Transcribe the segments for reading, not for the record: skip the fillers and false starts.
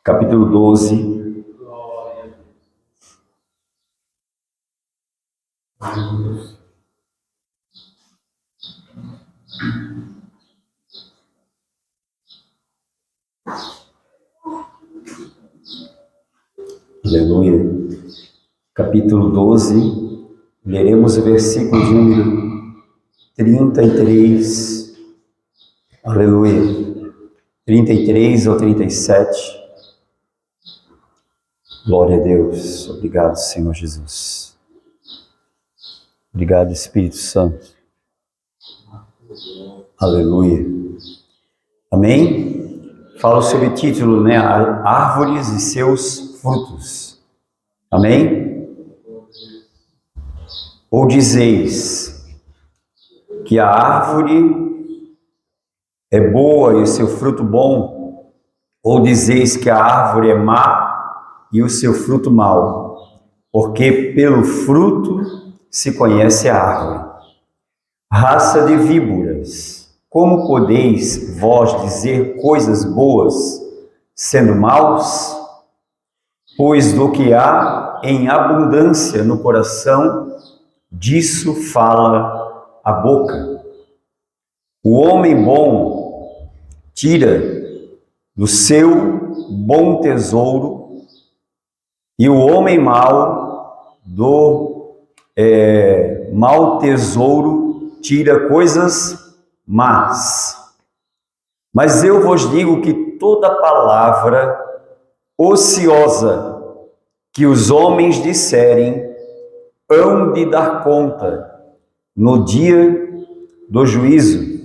capítulo 12. Aleluia. Capítulo 12, leremos o versículo de número 33. Aleluia. 33 ao 37. Glória a Deus. Obrigado, Senhor Jesus. Obrigado, Espírito Santo. Aleluia. Amém? Fala o subtítulo, né? Árvores e seus frutos. Amém? Ou dizeis que a árvore é boa e o seu fruto bom, ou dizeis que a árvore é má e o seu fruto mau, porque pelo fruto se conhece a árvore. Raça de víboras, como podeis vós dizer coisas boas, sendo maus? Pois do que há em abundância no coração, disso fala a boca. O homem bom tira do seu bom tesouro, e o homem mau do mau tesouro tira coisas más. Mas eu vos digo que toda palavra ociosa que os homens disserem, hão de dar conta no dia do juízo,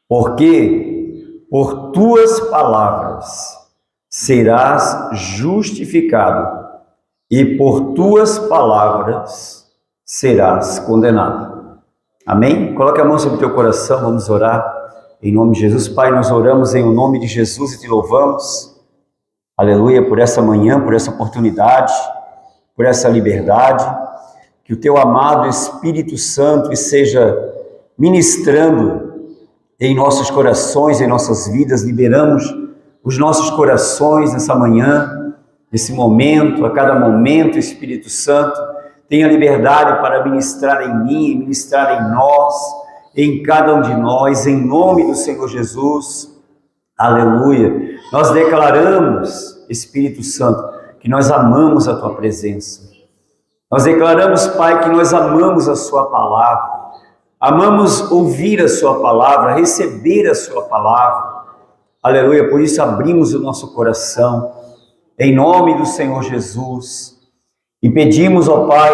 porque por tuas palavras serás justificado, e por tuas palavras serás condenado. Amém? Coloque a mão sobre o teu coração, vamos orar em nome de Jesus. Pai, nós oramos em nome de Jesus e te louvamos, aleluia, por essa manhã, por essa oportunidade, por essa liberdade, que o teu amado Espírito Santo esteja ministrando em nossos corações, em nossas vidas. Liberamos os nossos corações nessa manhã, nesse momento, a cada momento. Espírito Santo, tenha liberdade para ministrar em mim, ministrar em nós, em cada um de nós, em nome do Senhor Jesus. Aleluia. Nós declaramos, Espírito Santo, que nós amamos a tua presença. Nós declaramos, Pai, que nós amamos a sua palavra. Amamos ouvir a sua palavra, receber a sua palavra. Aleluia. Por isso abrimos o nosso coração em nome do Senhor Jesus, e pedimos ao Pai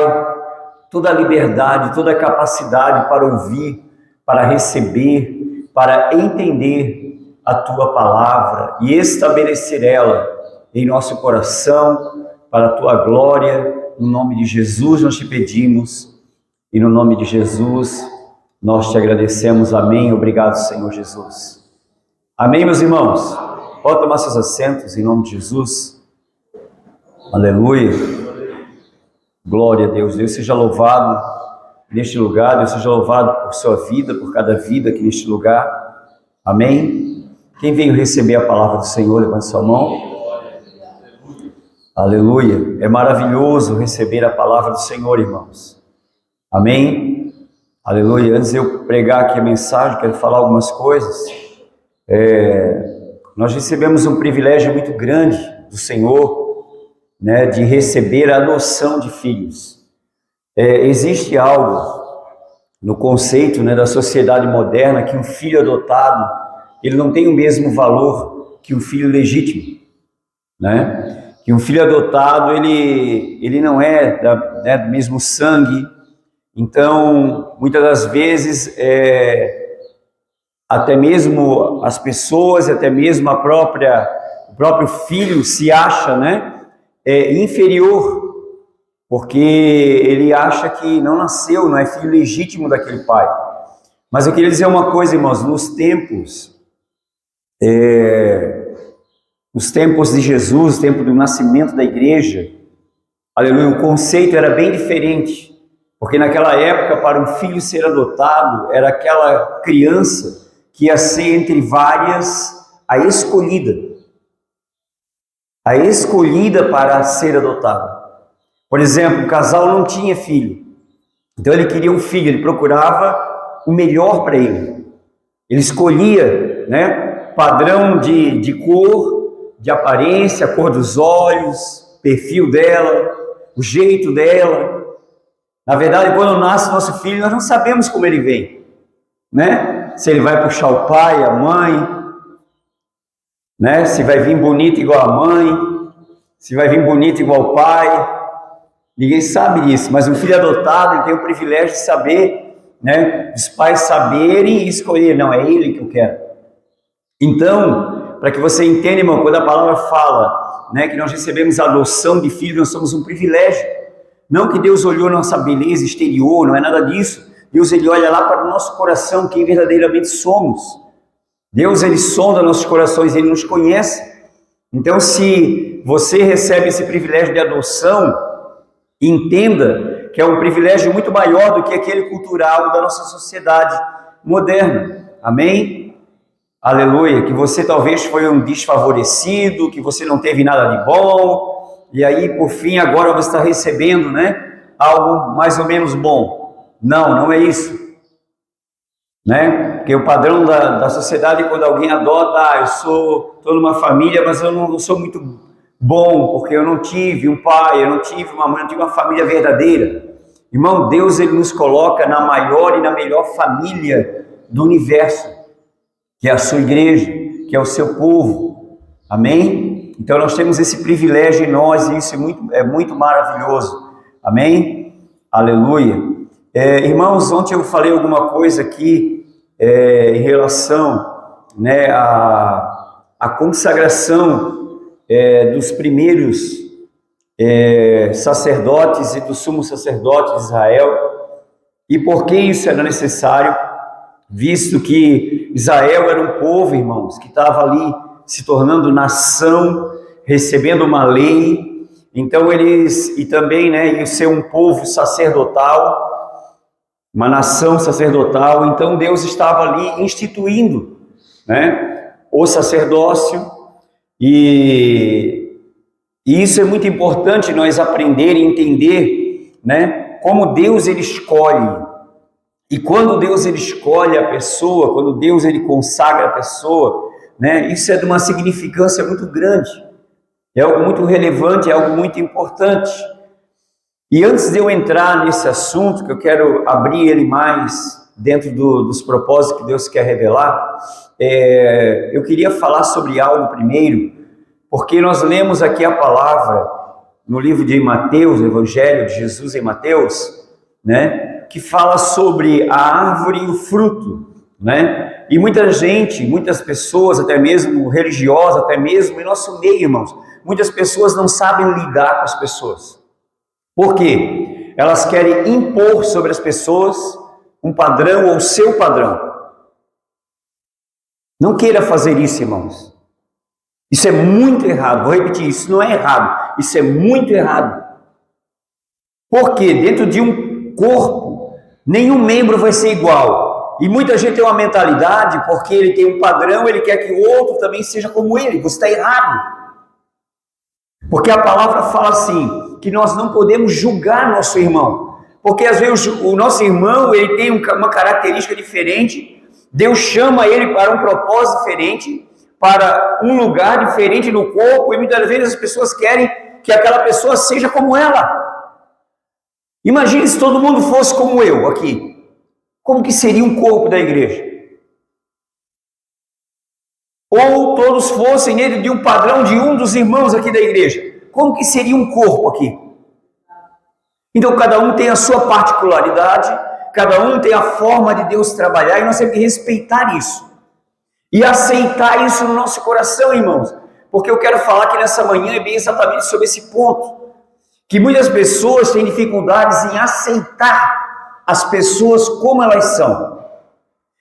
toda a liberdade, toda a capacidade para ouvir, para receber, para entender a Tua palavra e estabelecer ela em nosso coração, para a Tua glória. No nome de Jesus nós te pedimos, e no nome de Jesus nós te agradecemos. Amém. Obrigado, Senhor Jesus. Amém, meus irmãos? Pode tomar seus assentos em nome de Jesus. Aleluia, glória a Deus. Deus seja louvado neste lugar, Deus seja louvado por sua vida, por cada vida aqui neste lugar. Amém? Quem veio receber a palavra do Senhor, levante sua mão. Aleluia, é maravilhoso receber a palavra do Senhor, irmãos. Amém? Aleluia. Antes de eu pregar aqui a mensagem, quero falar algumas coisas. Nós recebemos um privilégio muito grande do Senhor, né, de receber a adoção de filhos. Existe algo no conceito, né, da sociedade moderna, que um filho adotado, ele não tem o mesmo valor que um filho legítimo, né? Que um filho adotado, ele não é do mesmo sangue. Então, muitas das vezes, até mesmo as pessoas, até mesmo o próprio filho se acha, né, inferior, porque ele acha que não nasceu, não é filho legítimo daquele pai. Mas eu queria dizer uma coisa, irmãos, nos tempos de Jesus, tempo do nascimento da igreja, aleluia, o conceito era bem diferente, porque naquela época, para um filho ser adotado, era aquela criança que ia ser entre várias a escolhida. a escolhida para ser adotado. Por exemplo, o casal não tinha filho, então ele queria um filho, ele procurava o melhor para ele. Ele escolhia, né, padrão de cor, de aparência, a cor dos olhos, perfil dela, o jeito dela. Na verdade, quando nasce nosso filho, nós não sabemos como ele vem, né? Se ele vai puxar o pai, a mãe, né? Se vai vir bonito igual a mãe, se vai vir bonito igual o pai. Ninguém sabe disso, mas um filho adotado, ele tem o privilégio de saber, né? Os pais saberem e escolher, não, é ele que eu quero. Então, para que você entenda, irmão, quando a palavra fala, né, que nós recebemos a adoção de filhos, nós somos um privilégio. Não que Deus olhou nossa beleza exterior, não é nada disso. Deus, ele olha lá para o nosso coração, quem verdadeiramente somos. Deus, ele sonda nossos corações, ele nos conhece. Então, se você recebe esse privilégio de adoção, entenda que é um privilégio muito maior do que aquele cultural da nossa sociedade moderna. Amém? Aleluia. Que você talvez foi um desfavorecido, que você não teve nada de bom, e aí, por fim, agora você está recebendo, né, algo mais ou menos bom. Não, não é isso. Né? Porque o padrão da sociedade, quando alguém adota, estou numa família, mas eu não sou muito bom, porque eu não tive um pai, eu não tive uma mãe, eu não tive uma família verdadeira. Irmão, Deus, ele nos coloca na maior e na melhor família do universo, que é a sua igreja, que é o seu povo. Amém? Então nós temos esse privilégio em nós e isso é muito maravilhoso. Amém? Aleluia. Irmãos, ontem eu falei alguma coisa aqui em relação, né, à consagração dos primeiros sacerdotes e do sumo sacerdote de Israel, e por que isso era necessário, visto que Israel era um povo, irmãos, que estava ali se tornando nação, recebendo uma lei. Então eles, e também, né, iam ser um povo sacerdotal, uma nação sacerdotal. Então Deus estava ali instituindo, né, o sacerdócio, e isso é muito importante nós aprender e entender, né, como Deus ele escolhe. E quando Deus ele escolhe a pessoa, quando Deus ele consagra a pessoa, né, isso é de uma significância muito grande, é algo muito relevante, é algo muito importante. E antes de eu entrar nesse assunto, que eu quero abrir ele mais dentro dos propósitos que Deus quer revelar, eu queria falar sobre algo primeiro, porque nós lemos aqui a palavra no livro de Mateus, o Evangelho de Jesus em Mateus, né, que fala sobre a árvore e o fruto, né? E muita gente, muitas pessoas, até mesmo religiosas, até mesmo em nosso meio, irmãos, muitas pessoas não sabem lidar com as pessoas. Por quê? Elas querem impor sobre as pessoas um padrão ou seu padrão. Não queira fazer isso, irmãos. Isso é muito errado. Vou repetir, isso não é errado. Isso é muito errado. Porque dentro de um corpo, nenhum membro vai ser igual. E muita gente tem uma mentalidade, porque ele tem um padrão, ele quer que o outro também seja como ele. Você está errado. Porque a palavra fala assim, que nós não podemos julgar nosso irmão. Porque às vezes o nosso irmão, ele tem uma característica diferente, Deus chama ele para um propósito diferente, para um lugar diferente no corpo, e muitas vezes as pessoas querem que aquela pessoa seja como ela. Imagine se todo mundo fosse como eu aqui. Como que seria um corpo da igreja? Ou todos fossem dentro de um padrão de um dos irmãos aqui da igreja. Como que seria um corpo aqui? Então cada um tem a sua particularidade, cada um tem a forma de Deus trabalhar, e nós temos que respeitar isso. E aceitar isso no nosso coração, irmãos. Porque eu quero falar que nessa manhã é bem exatamente sobre esse ponto. Que muitas pessoas têm dificuldades em aceitar as pessoas como elas são.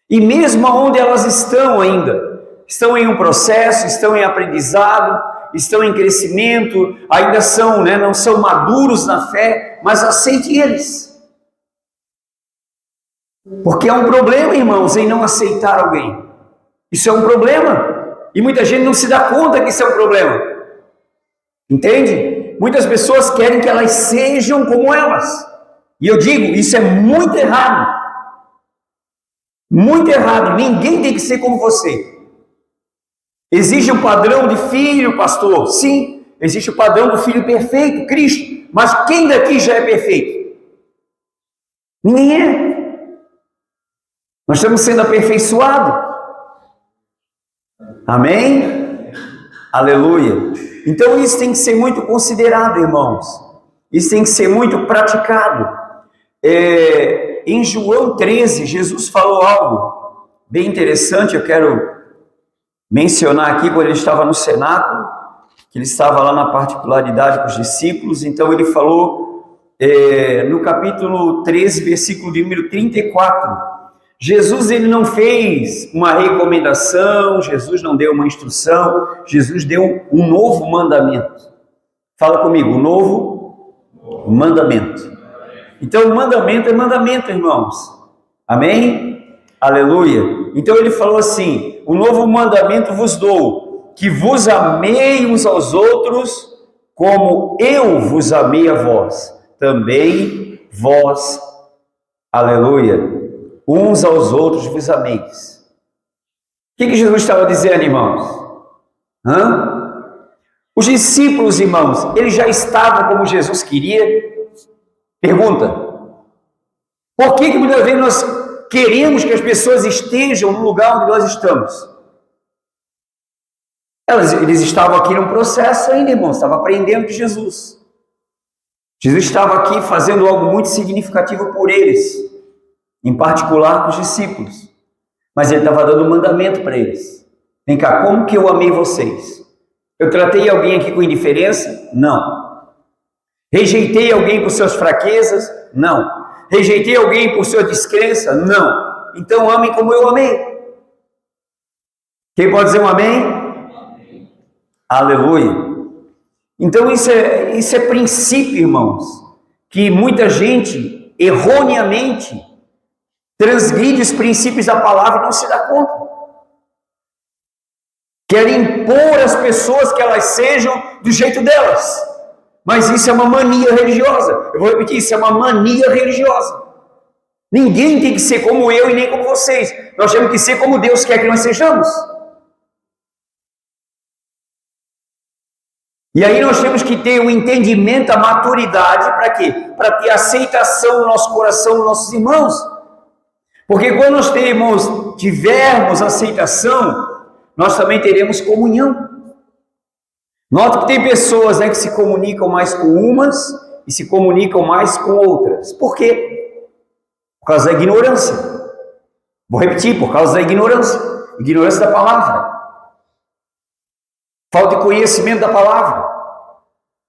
E mesmo onde elas estão ainda, estão em um processo, estão em aprendizado, estão em crescimento, ainda são, né, não são maduros na fé, mas aceite eles. Porque é um problema, irmãos, em não aceitar alguém. Isso é um problema. E muita gente não se dá conta que isso é um problema. Entende? Muitas pessoas querem que elas sejam como elas. E eu digo, isso é muito errado. Muito errado. Ninguém tem que ser como você. Existe um padrão de filho, pastor? Sim. Existe o padrão do filho perfeito, Cristo. Mas quem daqui já é perfeito? Ninguém é. Nós estamos sendo aperfeiçoados. Amém? Aleluia. Então isso tem que ser muito considerado, irmãos. Isso tem que ser muito praticado. Em João 13, Jesus falou algo bem interessante. Eu quero mencionar aqui, quando ele estava no cenáculo, que ele estava lá na particularidade com os discípulos. Então ele falou no capítulo 13, versículo de número 34. Jesus, ele não fez uma recomendação, Jesus não deu uma instrução, Jesus deu um novo mandamento. Fala comigo, um novo mandamento. Então, o mandamento é mandamento, irmãos. Amém? Aleluia. Então, ele falou assim, o novo mandamento vos dou, que vos amei uns aos outros, como eu vos amei a vós. Também vós, aleluia, uns aos outros vos ameis. O que Jesus estava dizendo, irmãos? Os discípulos, irmãos, eles já estavam como Jesus queria? Pergunta. Por que muitas vezes nós queremos que as pessoas estejam no lugar onde nós estamos? Eles estavam aqui num processo ainda, irmãos, estavam aprendendo de Jesus. Jesus estava aqui fazendo algo muito significativo por eles, em particular com os discípulos. Mas ele estava dando um mandamento para eles. Vem cá, como que eu amei vocês? Eu tratei alguém aqui com indiferença? Não. Rejeitei alguém por suas fraquezas? Não. Rejeitei alguém por sua descrença? Não. Então amem como eu amei. Quem pode dizer um amém? Amém. Aleluia. Então isso é princípio, irmãos, que muita gente erroneamente transgride os princípios da palavra e não se dá conta. Quer impor às pessoas que elas sejam do jeito delas. Mas isso é uma mania religiosa. Eu vou repetir, isso é uma mania religiosa. Ninguém tem que ser como eu e nem como vocês. Nós temos que ser como Deus quer que nós sejamos. E aí nós temos que ter o entendimento, a maturidade, para quê? Para ter aceitação no nosso coração, nos nossos irmãos. Porque quando nós tivermos aceitação, nós também teremos comunhão. Nota que tem pessoas, que se comunicam mais com umas e se comunicam mais com outras. Por quê? Por causa da ignorância. Vou repetir, por causa da ignorância. Ignorância da palavra. Falta de conhecimento da palavra.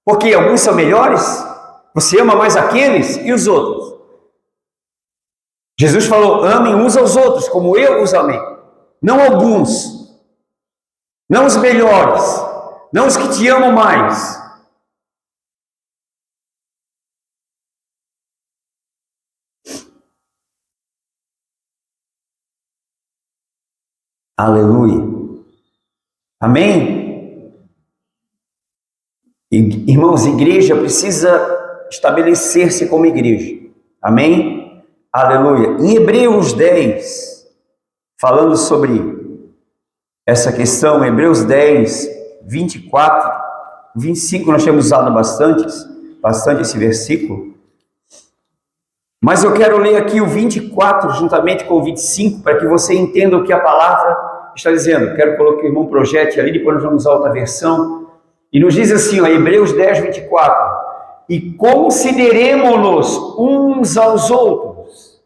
Porque alguns são melhores, você ama mais aqueles e os outros. Jesus falou, amem uns aos outros, como eu os amei. Não alguns, não os melhores, não os que te amam mais. Aleluia. Amém? Irmãos, igreja precisa estabelecer-se como igreja. Amém? Aleluia. Em Hebreus 10, falando sobre essa questão, Hebreus 10, 24, 25, nós temos usado bastante esse versículo. Mas eu quero ler aqui o 24 juntamente com o 25 para que você entenda o que a palavra está dizendo. Quero colocar o irmão projete ali, depois nós vamos usar outra versão. E nos diz assim, Hebreus 10, 24. E consideremo-nos uns aos outros.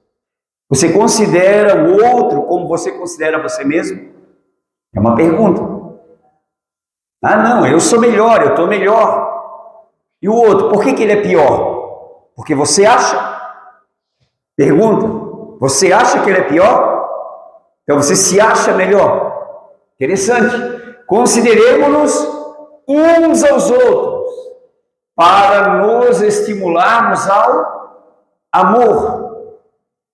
Você considera o outro como você considera você mesmo? É uma pergunta. Ah, não, eu sou melhor, eu estou melhor. E o outro, por que ele é pior? Porque você acha? Pergunta, você acha que ele é pior? Então você se acha melhor. Interessante. Consideremo-nos uns aos outros, para nos estimularmos ao amor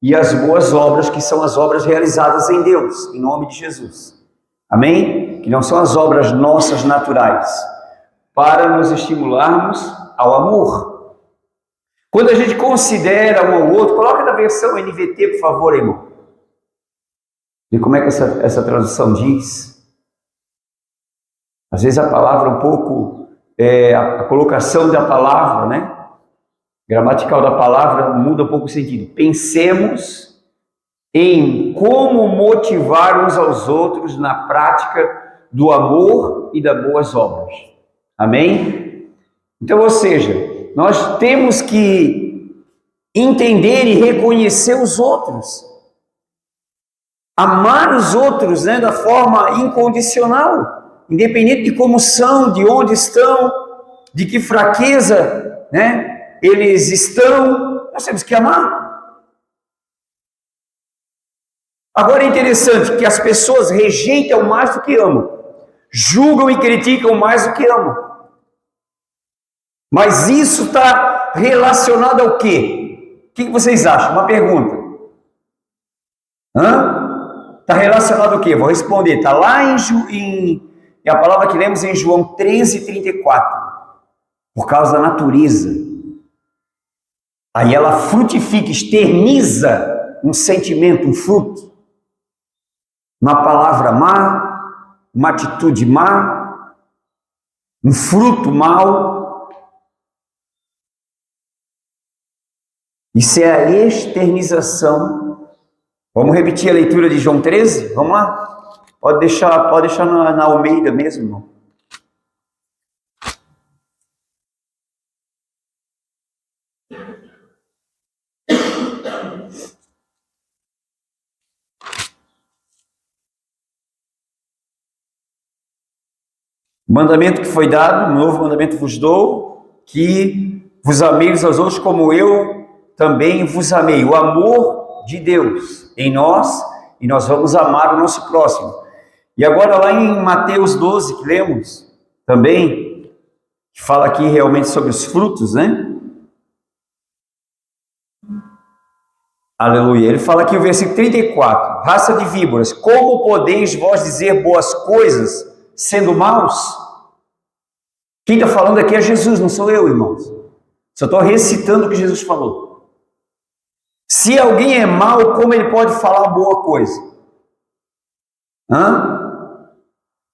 e às boas obras, que são as obras realizadas em Deus, em nome de Jesus. Amém? Que não são as obras nossas naturais. para nos estimularmos ao amor. Quando a gente considera um ao outro, coloca na versão NVT, por favor, irmão. E como é que essa tradução diz? Às vezes a palavra um pouco, a colocação da palavra, né? Gramatical da palavra muda um pouco o sentido. Pensemos em como motivar uns aos outros na prática do amor e das boas obras. Amém? Então, ou seja, nós temos que entender e reconhecer os outros. Amar os outros, né, da forma incondicional, independente de como são, de onde estão, de que fraqueza, né, eles estão, nós temos que amar. Agora é interessante que as pessoas rejeitam mais do que amam, julgam e criticam mais do que amam. Mas isso está relacionado ao quê? O que vocês acham? Uma pergunta. Está relacionado ao quê? Vou responder. Está lá em a palavra que lemos em João 13:34. Por causa da natureza. Aí ela frutifica, externiza um sentimento, um fruto. Uma palavra má, uma atitude má, um fruto mau. Isso é a externização. Vamos repetir a leitura de João 13? Vamos lá? Pode deixar na Almeida mesmo, irmão. O mandamento que foi dado, um novo mandamento vos dou, que vos ameis aos outros como eu também vos amei. O amor de Deus em nós, e nós vamos amar o nosso próximo. E agora lá em Mateus 12, que lemos também, que fala aqui realmente sobre os frutos, né? Aleluia. Ele fala aqui o versículo 34. Raça de víboras, como podeis vós dizer boas coisas sendo maus? Quem está falando aqui é Jesus, não sou eu, irmãos. Só estou recitando o que Jesus falou. Se alguém é mau, como ele pode falar boa coisa?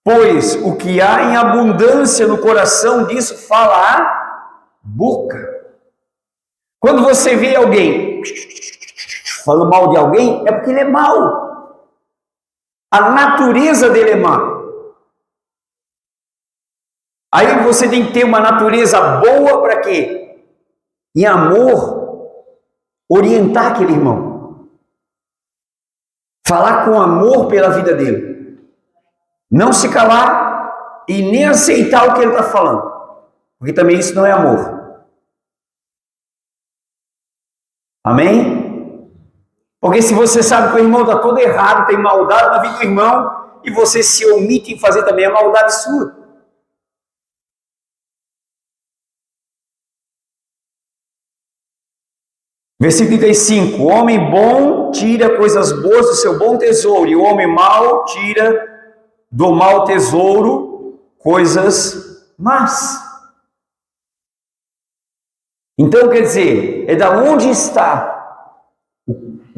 Pois o que há em abundância no coração, disso fala a boca. Quando você vê alguém falando mal de alguém, é porque ele é mau. A natureza dele é má. Aí você tem que ter uma natureza boa para quê? Em amor, orientar aquele irmão. Falar com amor pela vida dele. Não se calar e nem aceitar o que ele está falando. Porque também isso não é amor. Amém? Porque se você sabe que o irmão está todo errado, tem maldade na vida do irmão, e você se omite em fazer também a maldade sua. Versículo 35. O homem bom tira coisas boas do seu bom tesouro, e o homem mau tira do mau tesouro coisas más. Então, quer dizer, é da onde está,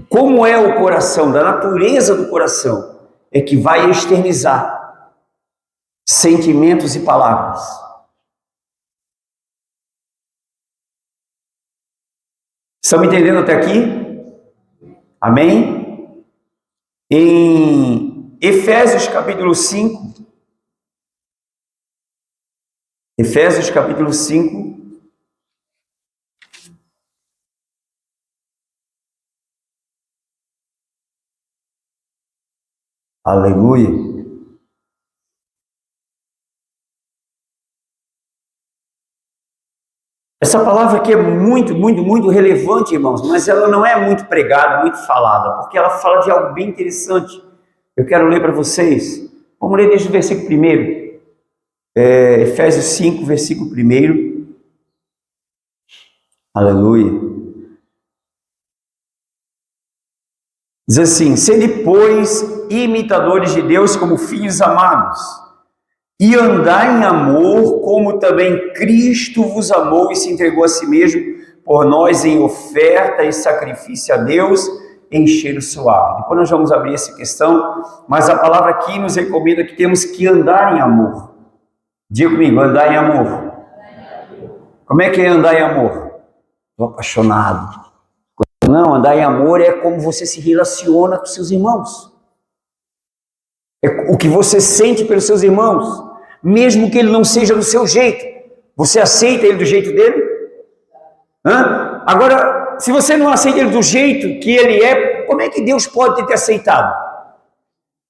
como é o coração, da natureza do coração, é que vai externizar sentimentos e palavras. Estão me entendendo até aqui? Amém? Em Efésios capítulo 5, Efésios capítulo 5, aleluia. Essa palavra aqui é muito relevante, irmãos, mas ela não é muito pregada, muito falada, porque ela fala de algo bem interessante. Eu quero ler para vocês. Vamos ler desde o versículo 1. Efésios 5, versículo 1. Aleluia. Diz assim: sede, pois, imitadores de Deus como filhos amados, e andar em amor, como também Cristo vos amou e se entregou a si mesmo por nós em oferta e sacrifício a Deus em cheiro suave. Depois nós vamos abrir essa questão, mas a palavra aqui nos recomenda que temos que andar em amor. Diga comigo, andar em amor. Como é que é andar em amor? Estou apaixonado. Não, andar em amor é como você se relaciona com seus irmãos. É o que você sente pelos seus irmãos, mesmo que ele não seja do seu jeito. Você aceita ele do jeito dele? Agora, se você não aceita ele do jeito que ele é, como é que Deus pode ter te aceitado?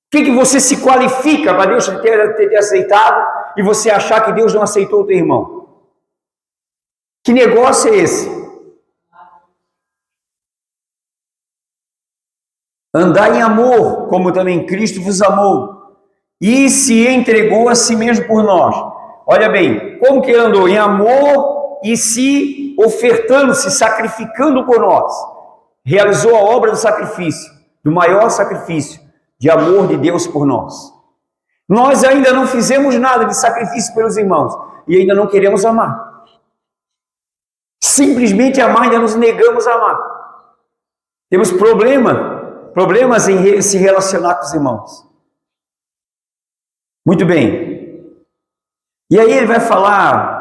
O que você se qualifica para Deus ter te aceitado e você achar que Deus não aceitou o teu irmão? Que negócio é esse? Andar em amor, como também Cristo vos amou, e se entregou a si mesmo por nós. Olha bem, como que ele andou? Em amor e se ofertando, se sacrificando por nós. Realizou a obra do sacrifício, do maior sacrifício de amor de Deus por nós. Nós ainda não fizemos nada de sacrifício pelos irmãos e ainda não queremos amar. Simplesmente amar, ainda nos negamos a amar. Temos problemas em se relacionar com os irmãos. Muito bem. E aí ele vai falar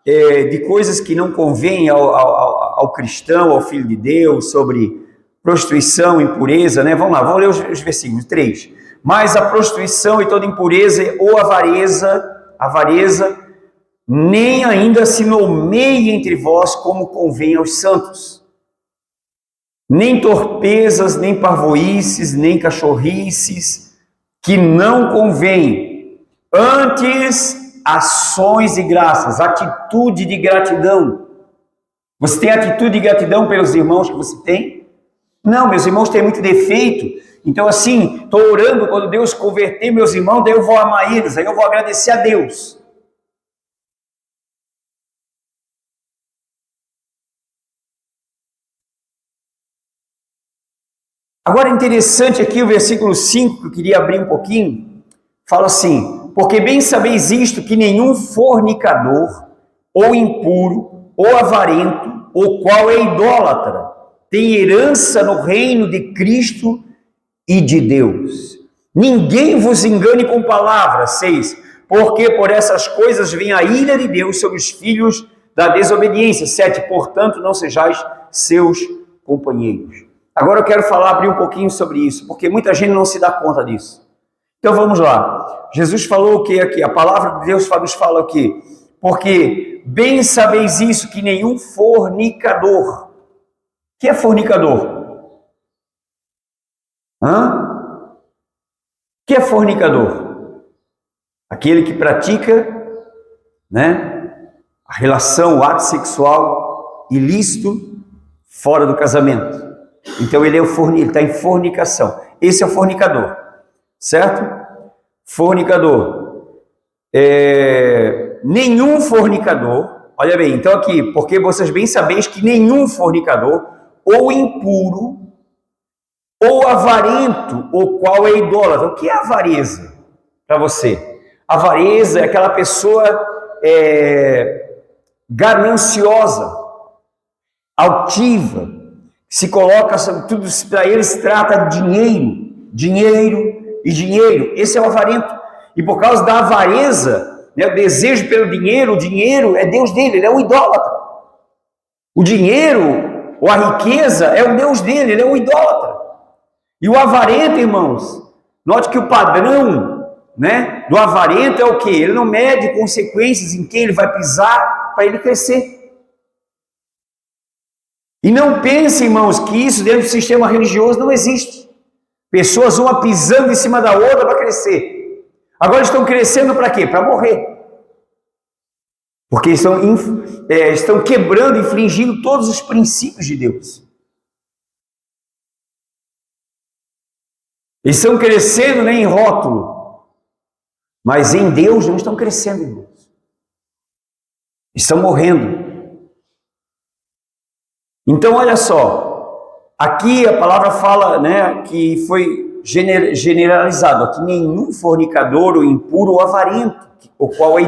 de coisas que não convêm ao cristão, ao filho de Deus, sobre prostituição, impureza, né? Vamos lá, vamos ler os versículos 3. Mas a prostituição e toda impureza ou avareza, nem ainda se nomeie entre vós como convém aos santos. Nem torpezas, nem parvoíces, nem cachorrices, que não convém. Antes, ações de graças, atitude de gratidão. Você tem atitude de gratidão pelos irmãos que você tem? Não, meus irmãos têm muito defeito. Então assim, estou orando quando Deus converter meus irmãos, daí eu vou amar eles, aí eu vou agradecer a Deus. Agora, interessante aqui o versículo 5, que eu queria abrir um pouquinho, fala assim: porque bem sabeis isto, que nenhum fornicador, ou impuro, ou avarento, ou qual é idólatra, tem herança no reino de Cristo e de Deus. Ninguém vos engane com palavras, 6, porque por essas coisas vem a ira de Deus sobre os filhos da desobediência, 7, portanto não sejais seus companheiros. Agora eu quero abrir um pouquinho sobre isso, porque muita gente não se dá conta disso. Então vamos lá. Jesus falou o que aqui? A palavra de Deus nos fala o quê? Porque bem sabeis isso, que nenhum fornicador. O que é fornicador? O que é fornicador? Aquele que pratica, né, a relação, o ato sexual ilícito fora do casamento. Então ele está em fornicação. Esse é o fornicador, certo? Fornicador. Nenhum fornicador, olha bem, então aqui, porque vocês bem sabeis que nenhum fornicador, ou impuro, ou avarento, ou qual é idólatra. O que é avareza para você? Avareza é aquela pessoa gananciosa, altiva, se coloca sobre tudo, para ele se trata de dinheiro e dinheiro. Esse é o avarento. E por causa da avareza, né, o desejo pelo dinheiro, o dinheiro é Deus dele, ele é um idólatra. O dinheiro, ou a riqueza, é o Deus dele, ele é um idólatra. E o avarento, irmãos, note que o padrão, né, do avarento é o quê? Ele não mede consequências em quem ele vai pisar para ele crescer. E não pense, irmãos, que isso dentro do sistema religioso não existe. Pessoas uma pisando em cima da outra para crescer. Agora estão crescendo para quê? Para morrer. Porque estão quebrando, infringindo todos os princípios de Deus. Eles estão crescendo, né, em rótulo. Mas em Deus não estão crescendo, irmãos. Estão morrendo. Então, olha só, aqui a palavra fala, né, que foi generalizado aqui: nenhum fornicador, ou impuro, ou avarento, o qual é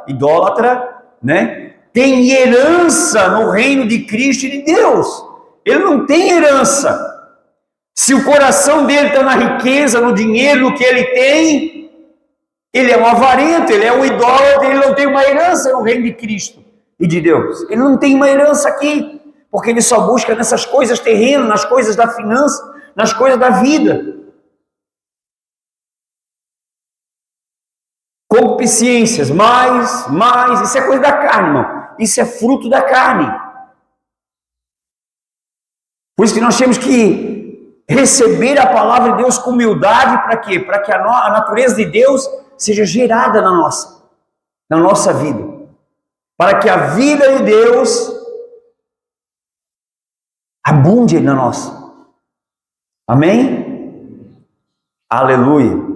idólatra, né, tem herança no reino de Cristo e de Deus. Ele não tem herança. Se o coração dele está na riqueza, no dinheiro, no que ele tem, ele é um avarento, ele é um idólatra, ele não tem uma herança no reino de Cristo e de Deus. Ele não tem uma herança aqui, porque ele só busca nessas coisas terrenas, nas coisas da finança, nas coisas da vida. Concupiscências, mais, isso é coisa da carne, irmão. Isso é fruto da carne. Por isso que nós temos que receber a palavra de Deus com humildade. Para quê? Para que a natureza de Deus seja gerada na nossa vida. Para que a vida de Deus abunde na nossa. Amém? Aleluia.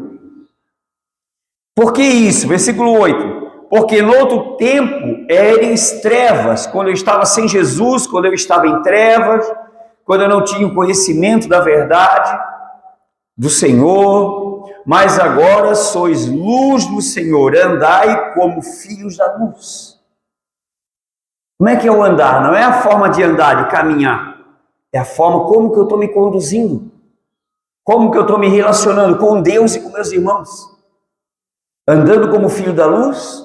Por que isso? Versículo 8. Porque no outro tempo eres trevas, quando eu estava sem Jesus, quando eu estava em trevas, quando eu não tinha o conhecimento da verdade do Senhor, mas agora sois luz do Senhor, andai como filhos da luz. Como é que é o andar? Não é a forma de andar, de caminhar, é a forma como que eu estou me conduzindo, como que eu estou me relacionando com Deus e com meus irmãos, andando como filho da luz.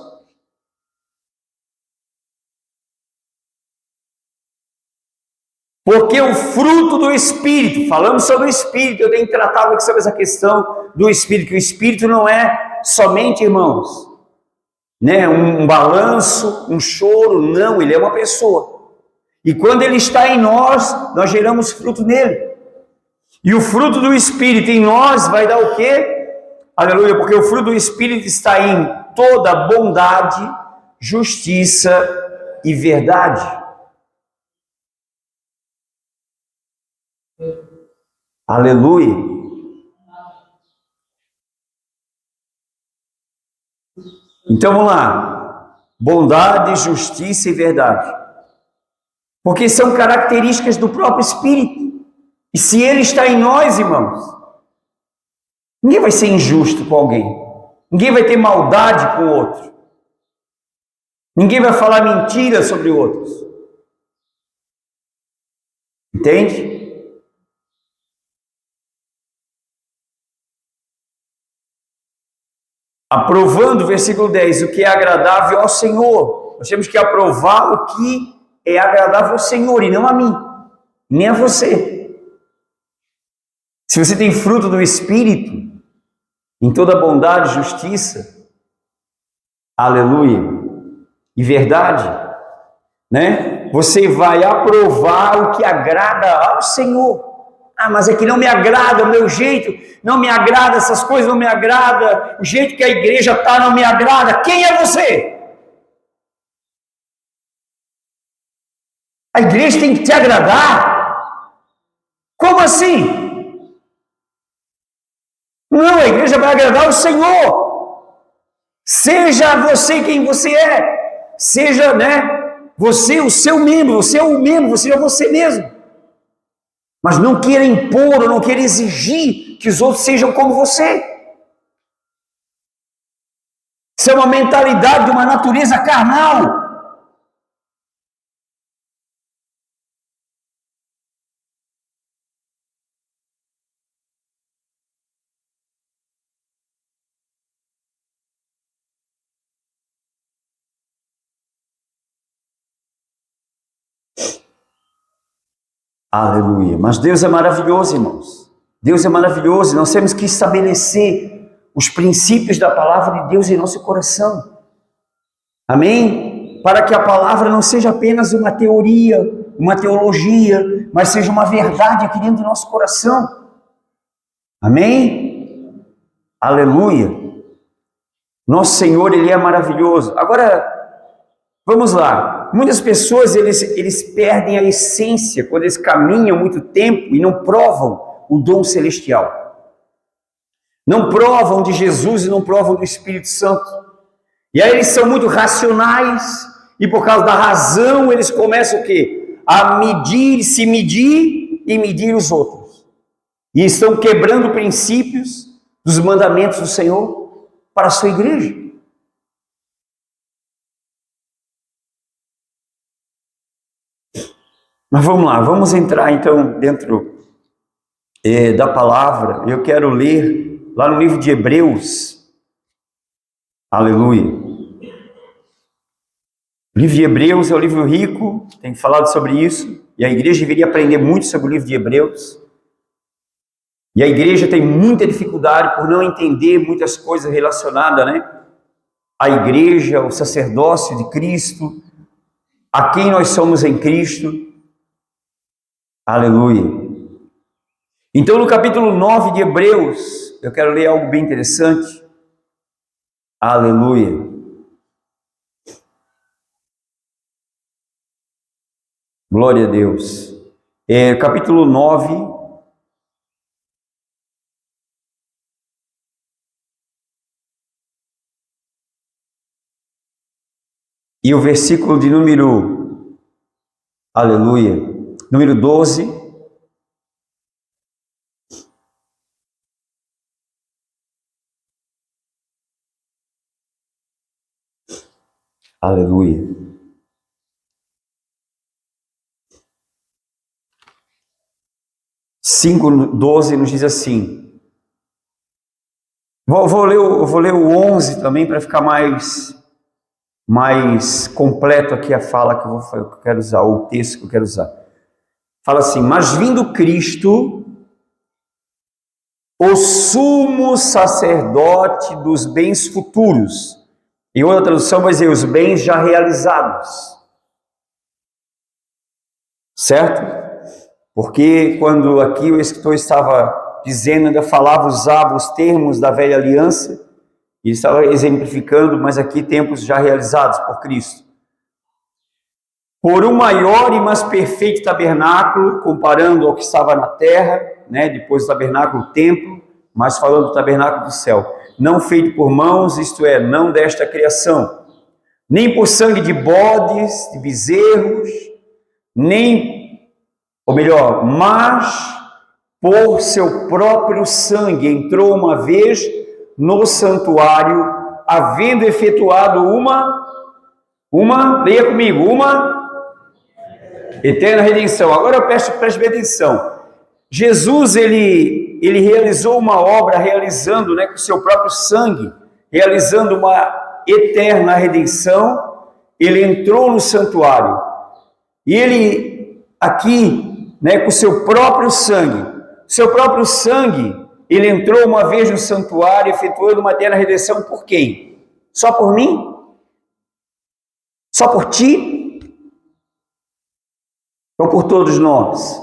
Porque o fruto do Espírito, falamos sobre o Espírito, eu tenho tratado aqui sobre essa questão do Espírito, que o Espírito não é somente, irmãos, né, um balanço, um choro, não, ele é uma pessoa. E quando ele está em nós, nós geramos fruto nele. E o fruto do Espírito em nós vai dar o quê? Aleluia, porque o fruto do Espírito está em toda bondade, justiça e verdade. Aleluia. Então vamos lá. Bondade, justiça e verdade. Porque são características do próprio Espírito. E se ele está em nós, irmãos, ninguém vai ser injusto com alguém. Ninguém vai ter maldade com o outro. Ninguém vai falar mentira sobre outros. Entende? Aprovando, versículo 10, o que é agradável ao Senhor. Nós temos que aprovar o que é agradável ao Senhor e não a mim, nem a você. Se você tem fruto do Espírito, em toda bondade, justiça, aleluia, e verdade, né? Você vai aprovar o que agrada ao Senhor. Ah, mas é que não me agrada o meu jeito, não me agrada essas coisas, não me agrada, o jeito que a igreja está não me agrada. Quem é você? A igreja tem que te agradar? Como assim? Não, a igreja vai agradar o Senhor. Seja você quem você é, seja, né, você o seu membro, você é o membro, você é você mesmo. Mas não queira impor, ou não queira exigir que os outros sejam como você. Isso é uma mentalidade de uma natureza carnal. Aleluia. Mas Deus é maravilhoso, irmãos. Deus é maravilhoso. Nós temos que estabelecer os princípios da palavra de Deus em nosso coração. Amém? Para que a palavra não seja apenas uma teoria, uma teologia, mas seja uma verdade aqui dentro do nosso coração. Amém? Aleluia. Nosso Senhor, Ele é maravilhoso. Agora, vamos lá. Muitas pessoas, eles perdem a essência quando eles caminham muito tempo e não provam o dom celestial. Não provam de Jesus e não provam do Espírito Santo. E aí eles são muito racionais e por causa da razão eles começam o quê? A medir, se medir e medir os outros. e estão quebrando princípios dos mandamentos do Senhor para a sua igreja. Mas vamos lá, vamos entrar então dentro da palavra. Eu quero ler lá no livro de Hebreus. Aleluia. O livro de Hebreus é um livro rico, tem falado sobre isso, e a igreja deveria aprender muito sobre o livro de Hebreus. E a igreja tem muita dificuldade por não entender muitas coisas relacionadas, né? À igreja, ao sacerdócio de Cristo, a quem nós somos em Cristo. Aleluia. Então, no capítulo 9 de Hebreus, eu quero ler algo bem interessante. Aleluia. Glória a Deus. Capítulo 9. E o versículo de número, aleluia, número 12. Aleluia. Cinco 12 nos diz assim. Vou ler o 11 também para ficar mais completo aqui a fala que eu quero usar, ou o texto que eu quero usar. Fala assim: mas vindo Cristo, o sumo sacerdote dos bens futuros. Em outra tradução vai dizer os bens já realizados. Certo? Porque quando aqui o escritor estava dizendo, ainda usava os termos da velha aliança, e estava exemplificando, mas aqui tempos já realizados por Cristo. Por um maior e mais perfeito tabernáculo, comparando ao que estava na terra, né, depois do tabernáculo, o templo, mas falando do tabernáculo do céu, não feito por mãos, isto é, não desta criação, nem por sangue de bodes, de bezerros, mas por seu próprio sangue entrou uma vez no santuário, havendo efetuado leia comigo, uma eterna redenção. Agora eu preste bem atenção. Jesus, ele realizou uma obra, realizando, né, com seu próprio sangue, realizando uma eterna redenção. Ele entrou no santuário, e ele aqui, né, com seu próprio sangue, ele entrou uma vez no santuário, efetuando uma eterna redenção por quem? Só por mim? Só por ti? Ou por todos nós?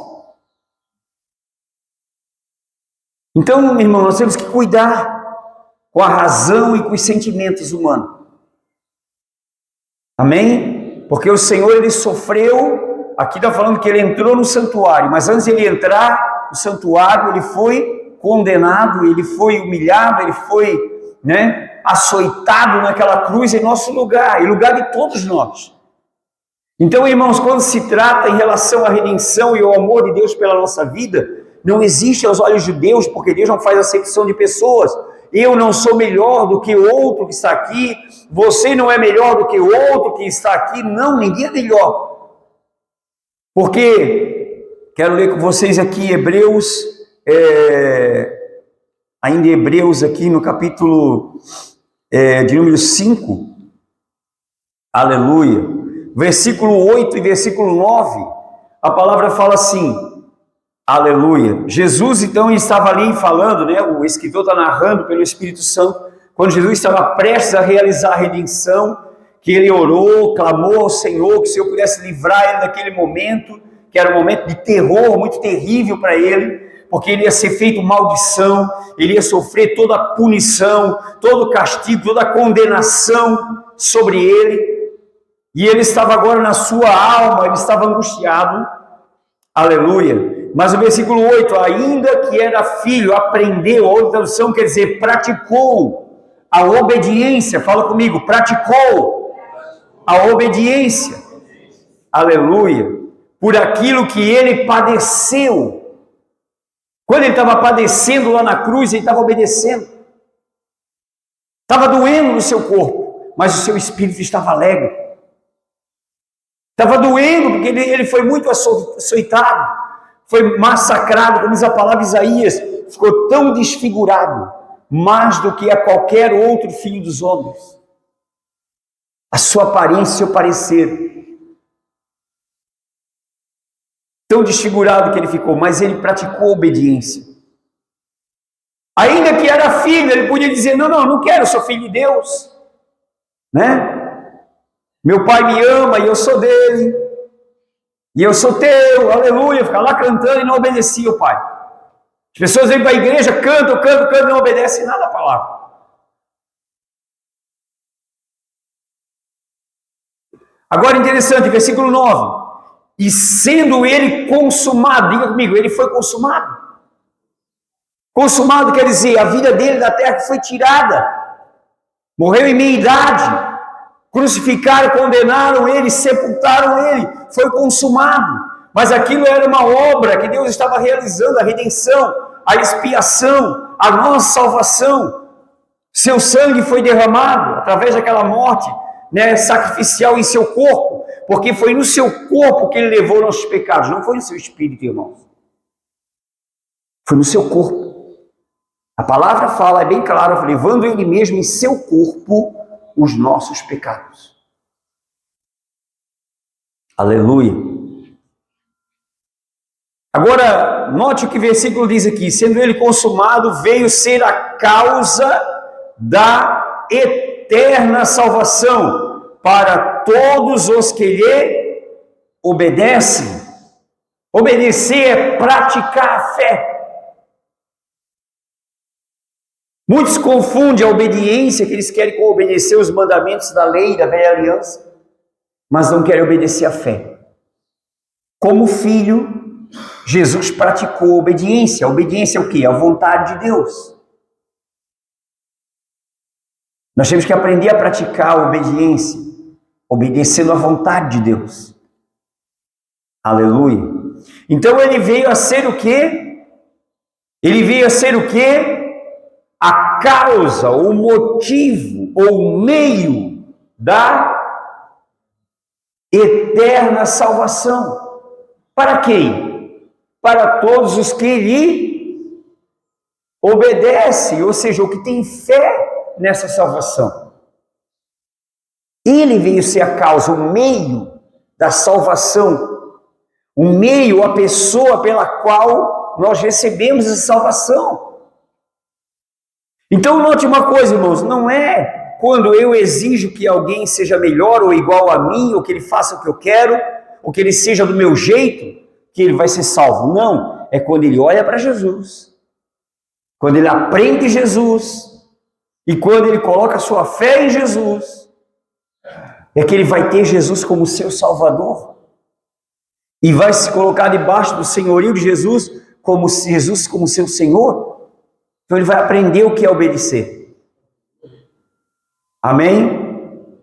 Então, meu irmão, nós temos que cuidar com a razão e com os sentimentos humanos. Amém? Porque o Senhor, ele sofreu, aqui está falando que ele entrou no santuário, mas antes de ele entrar no santuário, ele foi condenado, ele foi humilhado, ele foi, né, açoitado naquela cruz em nosso lugar, em lugar de todos nós. Então, irmãos, quando se trata em relação à redenção e ao amor de Deus pela nossa vida, não existe aos olhos de Deus, porque Deus não faz acepção de pessoas. Eu não sou melhor do que o outro que está aqui, você não é melhor do que o outro que está aqui, não, ninguém é melhor. Porque, quero ler com vocês aqui Hebreus, ainda Hebreus aqui no capítulo de número 5, aleluia, versículo 8 e versículo 9, a palavra fala assim, aleluia, Jesus então estava ali falando, né, o escritor está narrando pelo Espírito Santo, quando Jesus estava prestes a realizar a redenção, que ele orou, clamou ao Senhor, que o Senhor pudesse livrar ele daquele momento, que era um momento de terror, muito terrível para ele, porque ele ia ser feito maldição, ele ia sofrer toda a punição, todo o castigo, toda a condenação sobre ele, e ele estava agora na sua alma, ele estava angustiado, aleluia, mas o versículo 8, ainda que era filho, aprendeu, a outra tradução quer dizer, praticou a obediência, fala comigo, praticou a obediência, aleluia, por aquilo que ele padeceu, Quando ele estava padecendo lá na cruz, ele estava obedecendo. Estava doendo no seu corpo, mas o seu espírito estava alegre. Estava doendo porque ele foi muito açoitado, foi massacrado, como diz a palavra Isaías, ficou tão desfigurado, mais do que a qualquer outro filho dos homens. A sua aparência, o seu parecer. Tão desfigurado que ele ficou, mas ele praticou obediência. Ainda que era filho, ele podia dizer, não quero, eu sou filho de Deus. Né? Meu pai me ama e eu sou dele. E eu sou teu, aleluia. Ficar lá cantando e não obedecia o pai. As pessoas vêm para a igreja, cantam e não obedecem nada à palavra. Agora interessante, versículo 9. E sendo ele consumado, diga comigo, ele foi consumado. Consumado quer dizer, a vida dele da terra foi tirada. Morreu em meia idade. Crucificaram, condenaram ele, sepultaram ele. Foi consumado. Mas aquilo era uma obra que Deus estava realizando, a redenção, a expiação, a nossa salvação. Seu sangue foi derramado através daquela morte, né, sacrificial em seu corpo. Porque foi no seu corpo que ele levou nossos pecados, não foi no seu espírito, irmãos. Foi no seu corpo. A palavra fala, é bem claro, levando ele mesmo em seu corpo os nossos pecados. Aleluia. Agora, note o que o versículo diz aqui. Sendo ele consumado, veio ser a causa da eterna salvação para todos os que lhe obedecem. Obedecer é praticar a fé. Muitos confundem a obediência, que eles querem obedecer os mandamentos da lei, da velha aliança, mas não querem obedecer a fé. Como filho, Jesus praticou a obediência. A obediência é o quê? A vontade de Deus. Nós temos que aprender a praticar a obediência, obedecendo à vontade de Deus. Aleluia. Então ele veio a ser o quê? Ele veio a ser o quê? A causa, o motivo, ou o meio da eterna salvação. Para quem? Para todos os que lhe obedecem, ou seja, o que tem fé nessa salvação. Ele veio ser a causa, o meio da salvação, o meio, a pessoa pela qual nós recebemos essa salvação. Então note uma coisa, irmãos, não é quando eu exijo que alguém seja melhor ou igual a mim, ou que ele faça o que eu quero, ou que ele seja do meu jeito, que ele vai ser salvo. Não, é quando ele olha para Jesus, quando ele aprende Jesus, e quando ele coloca sua fé em Jesus, é que ele vai ter Jesus como seu Salvador, e vai se colocar debaixo do senhorio de Jesus como seu Senhor. Então ele vai aprender o que é obedecer. Amém?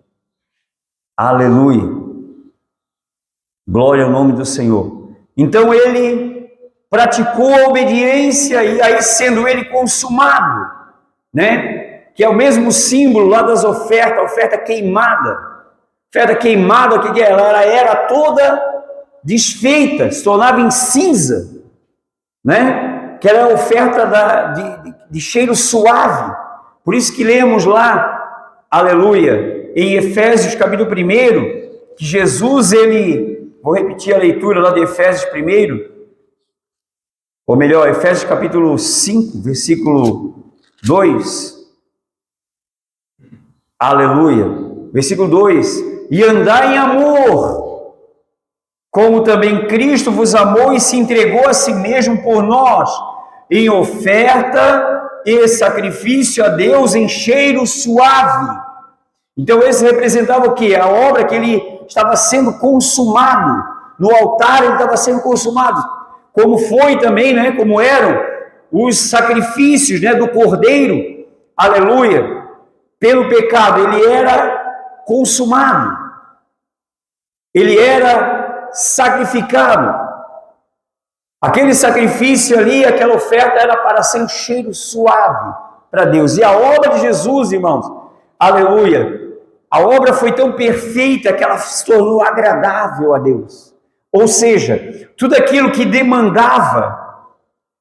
Aleluia. Glória ao nome do Senhor. Então ele praticou a obediência e aí sendo ele consumado, né? Que é o mesmo símbolo lá das ofertas, a oferta queimada. Oferta queimada, o que era? Ela era toda desfeita, se tornava em cinza, né? Que era a oferta de cheiro suave. Por isso que lemos lá, aleluia, em Efésios capítulo 1, que Jesus, vou repetir a leitura lá de Efésios 1, ou melhor, Efésios capítulo 5, versículo 2, aleluia, versículo 2, e andar em amor, como também Cristo vos amou e se entregou a si mesmo por nós, em oferta e sacrifício a Deus em cheiro suave. Então esse representava o quê? A obra que ele estava sendo consumado, no altar ele estava sendo consumado, como foi também, né? Como eram os sacrifícios, né, do cordeiro, aleluia, pelo pecado, ele era consumado, ele era sacrificado. Aquele sacrifício ali, aquela oferta era para ser um cheiro suave para Deus. E a obra de Jesus, irmãos, aleluia, a obra foi tão perfeita que ela se tornou agradável a Deus. Ou seja, tudo aquilo que demandava,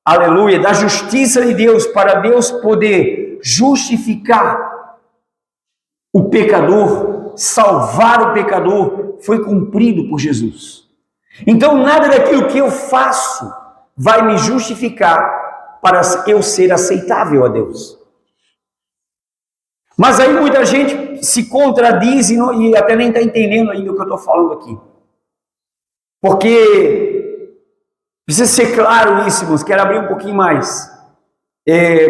aleluia, da justiça de Deus, para Deus poder justificar o pecador, salvar o pecador, foi cumprido por Jesus. Então, nada daquilo que eu faço vai me justificar para eu ser aceitável a Deus. Mas aí muita gente se contradiz e até nem está entendendo ainda o que eu estou falando aqui. Porque precisa ser claro isso, irmãos, quero abrir um pouquinho mais.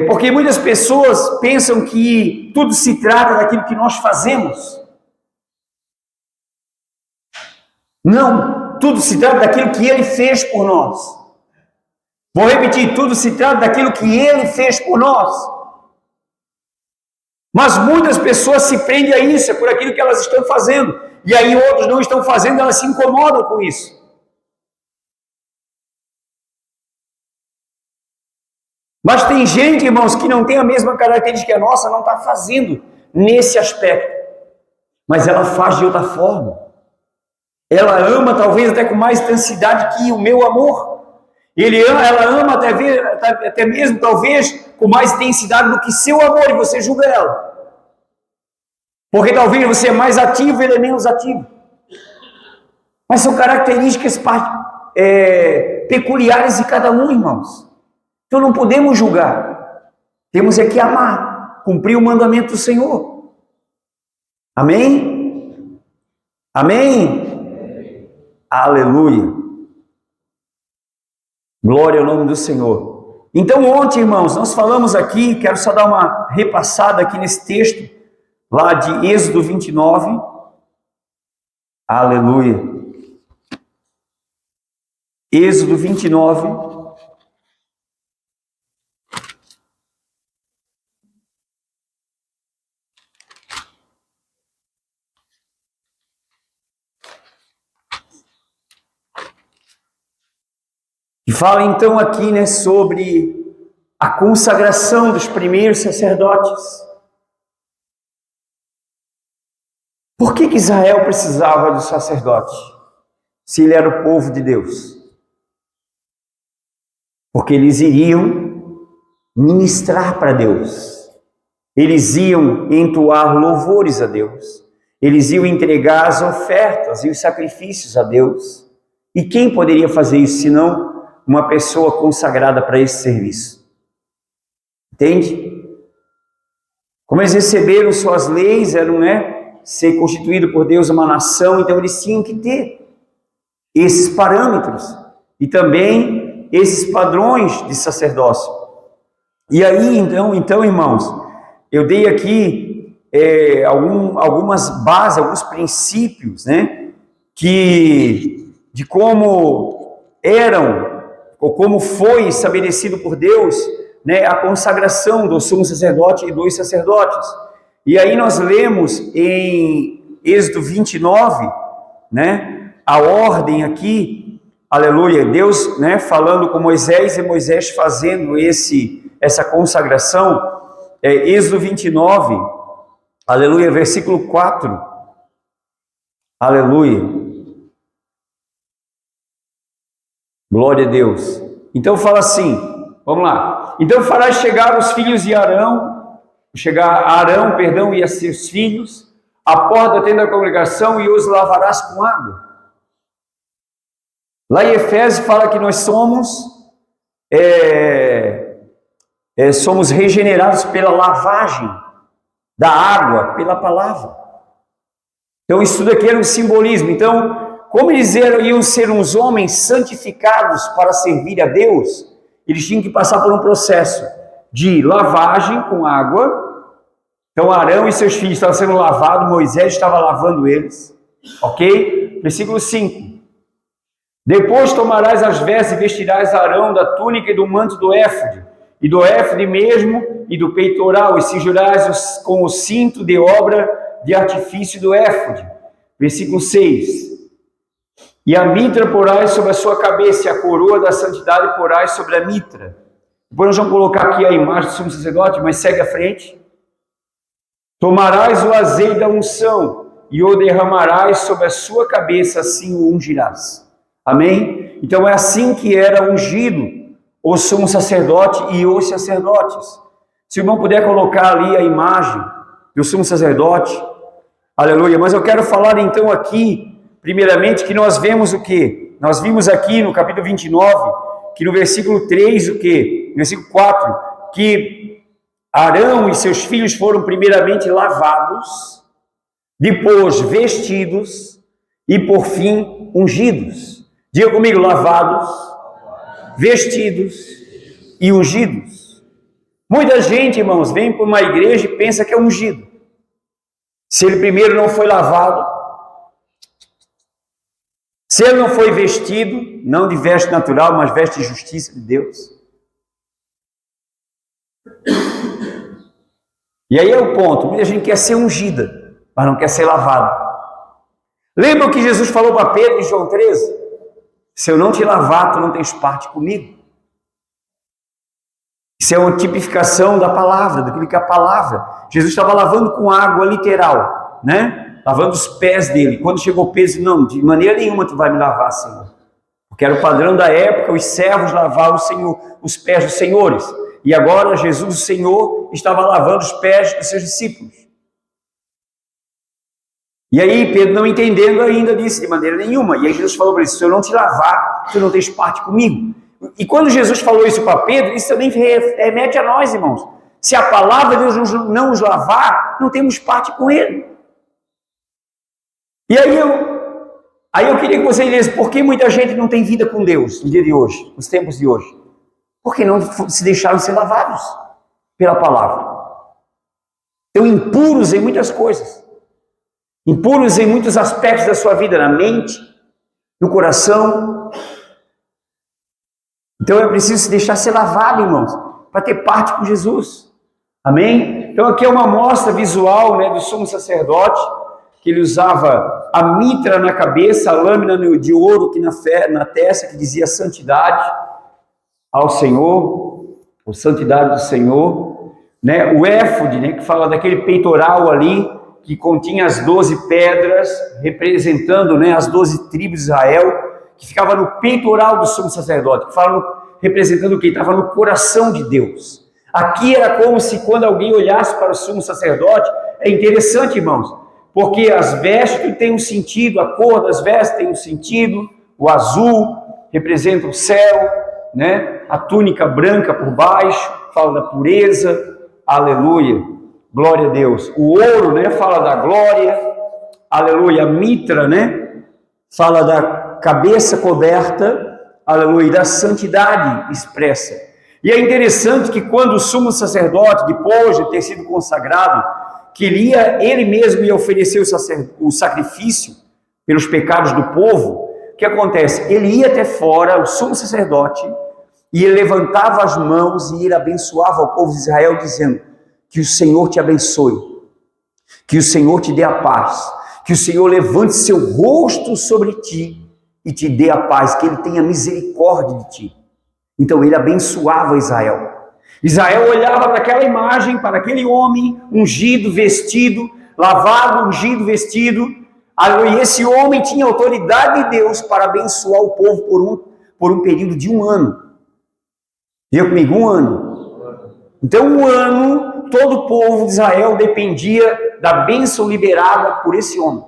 Porque muitas pessoas pensam que tudo se trata daquilo que nós fazemos. Não, tudo se trata daquilo que Ele fez por nós. Vou repetir, tudo se trata daquilo que Ele fez por nós. Mas muitas pessoas se prendem a isso, é por aquilo que elas estão fazendo. E aí outros não estão fazendo, elas se incomodam com isso. Mas tem gente, irmãos, que não tem a mesma característica que a nossa, não está fazendo nesse aspecto. Mas ela faz de outra forma. Ela ama talvez até com mais intensidade que o meu amor. Ela ama até mesmo talvez com mais intensidade do que seu amor, e você julga ela. Porque talvez você é mais ativo e ele é menos ativo. Mas são características peculiares de cada um, irmãos. Então não podemos julgar. Temos é que amar, cumprir o mandamento do Senhor. Amém? Amém? Aleluia. Glória ao nome do Senhor. Então ontem, irmãos, nós falamos aqui, quero só dar uma repassada aqui nesse texto, lá de Êxodo 29. Aleluia. Êxodo 29. E fala então aqui, né, sobre a consagração dos primeiros sacerdotes. Por que Israel precisava do sacerdote, se ele era o povo de Deus? Porque eles iriam ministrar para Deus. Eles iam entoar louvores a Deus. Eles iam entregar as ofertas e os sacrifícios a Deus. E quem poderia fazer isso, senão uma pessoa consagrada para esse serviço? Entende? Como eles receberam suas leis, eram, ser constituído por Deus uma nação, então eles tinham que ter esses parâmetros e também esses padrões de sacerdócio. E aí, então, irmãos, eu dei aqui algumas bases, alguns princípios, de como eram ou como foi estabelecido por Deus, a consagração do sumo sacerdote e dos sacerdotes. E aí nós lemos em Êxodo 29, a ordem aqui, aleluia, Deus, falando com Moisés, e Moisés fazendo essa consagração, Êxodo 29, aleluia, versículo 4, aleluia. Glória a Deus. Então fala assim, vamos lá. Então farás chegar os filhos de Arão, e a seus filhos, à porta da tenda da congregação, e os lavarás com água. Lá em Efésios fala que nós somos regenerados pela lavagem da água, pela palavra. Então isso tudo aqui era um simbolismo. Então, como eles iam ser uns homens santificados para servir a Deus, eles tinham que passar por um processo de lavagem com água. Então Arão e seus filhos estavam sendo lavados, Moisés estava lavando eles, ok? Versículo 5. Depois tomarás as vestes e vestirás Arão da túnica e do manto do éfode, e do éfode mesmo, e do peitoral, e cingirais com o cinto de obra de artifício do éfode. Versículo 6. E a mitra porás sobre a sua cabeça, e a coroa da santidade porás sobre a mitra. Depois nós vamos colocar aqui a imagem do sumo sacerdote, mas segue à frente. Tomarás o azeite da unção e o derramarás sobre a sua cabeça, assim o ungirás. Amém? Então é assim que era ungido o sumo sacerdote e os sacerdotes. Se o irmão puder colocar ali a imagem do sumo sacerdote, aleluia. Mas eu quero falar então aqui, primeiramente, que nós vemos o quê? Nós vimos aqui no capítulo 29, que no versículo 3, o quê? No versículo 4, que Arão e seus filhos foram primeiramente lavados, depois vestidos e por fim ungidos. Diga comigo, lavados, vestidos e ungidos. Muita gente, irmãos, vem para uma igreja e pensa que é ungido. Se ele primeiro não foi lavado, se ele não foi vestido, não de veste natural, mas veste de justiça de Deus. E aí é o ponto, muita gente quer ser ungida, mas não quer ser lavada. Lembra o que Jesus falou para Pedro em João 13? Se eu não te lavar, tu não tens parte comigo. Isso é uma tipificação da palavra, daquilo que é a palavra. Jesus estava lavando com água literal, né? Lavando os pés dele. Quando chegou Pedro, disse, não, de maneira nenhuma tu vai me lavar, Senhor. Porque era o padrão da época, os servos lavavam os pés dos senhores. E agora Jesus, o Senhor, estava lavando os pés dos seus discípulos. E aí Pedro, não entendendo ainda, disse de maneira nenhuma. E aí Jesus falou para ele, se eu não te lavar, tu não tens parte comigo. E quando Jesus falou isso para Pedro, isso também remete a nós, irmãos. Se a palavra de Deus não nos lavar, não temos parte com Ele. E aí eu queria que você dissesse, por que muita gente não tem vida com Deus no dia de hoje, nos tempos de hoje? Porque não se deixaram ser lavados pela palavra. Estão impuros em muitas coisas. Impuros em muitos aspectos da sua vida, na mente, no coração. Então é preciso se deixar ser lavado, irmãos, para ter parte com Jesus. Amém? Então aqui é uma amostra visual, né, do sumo sacerdote, que ele usava a mitra na cabeça, a lâmina de ouro aqui na testa, que dizia santidade ao Senhor, ou santidade do Senhor, né? O éfode, né, que fala daquele peitoral ali, que continha as 12 pedras, representando, né, as 12 tribos de Israel, que ficava no peitoral do sumo sacerdote, que fala representando o que? Estava no coração de Deus. Aqui era como se quando alguém olhasse para o sumo sacerdote, é interessante, irmãos, porque as vestes têm um sentido, a cor das vestes tem um sentido, o azul representa o céu, né? A túnica branca por baixo, fala da pureza, aleluia, glória a Deus. O ouro, né, fala da glória, aleluia. A mitra, né, fala da cabeça coberta, aleluia, da santidade expressa. E é interessante que quando o sumo sacerdote, depois de ter sido consagrado, queria ele mesmo ia oferecer o sacrifício pelos pecados do povo, o que acontece? Ele ia até fora, o sumo sacerdote, e ele levantava as mãos e ele abençoava o povo de Israel, dizendo, que o Senhor te abençoe, que o Senhor te dê a paz, que o Senhor levante seu rosto sobre ti e te dê a paz, que ele tenha misericórdia de ti. Então ele abençoava Israel. Israel olhava para aquela imagem, para aquele homem ungido, vestido, lavado, ungido, vestido, e esse homem tinha autoridade de Deus para abençoar o povo por um período de 1 ano. Diga comigo, 1 ano. Então 1 ano, todo o povo de Israel dependia da bênção liberada por esse homem,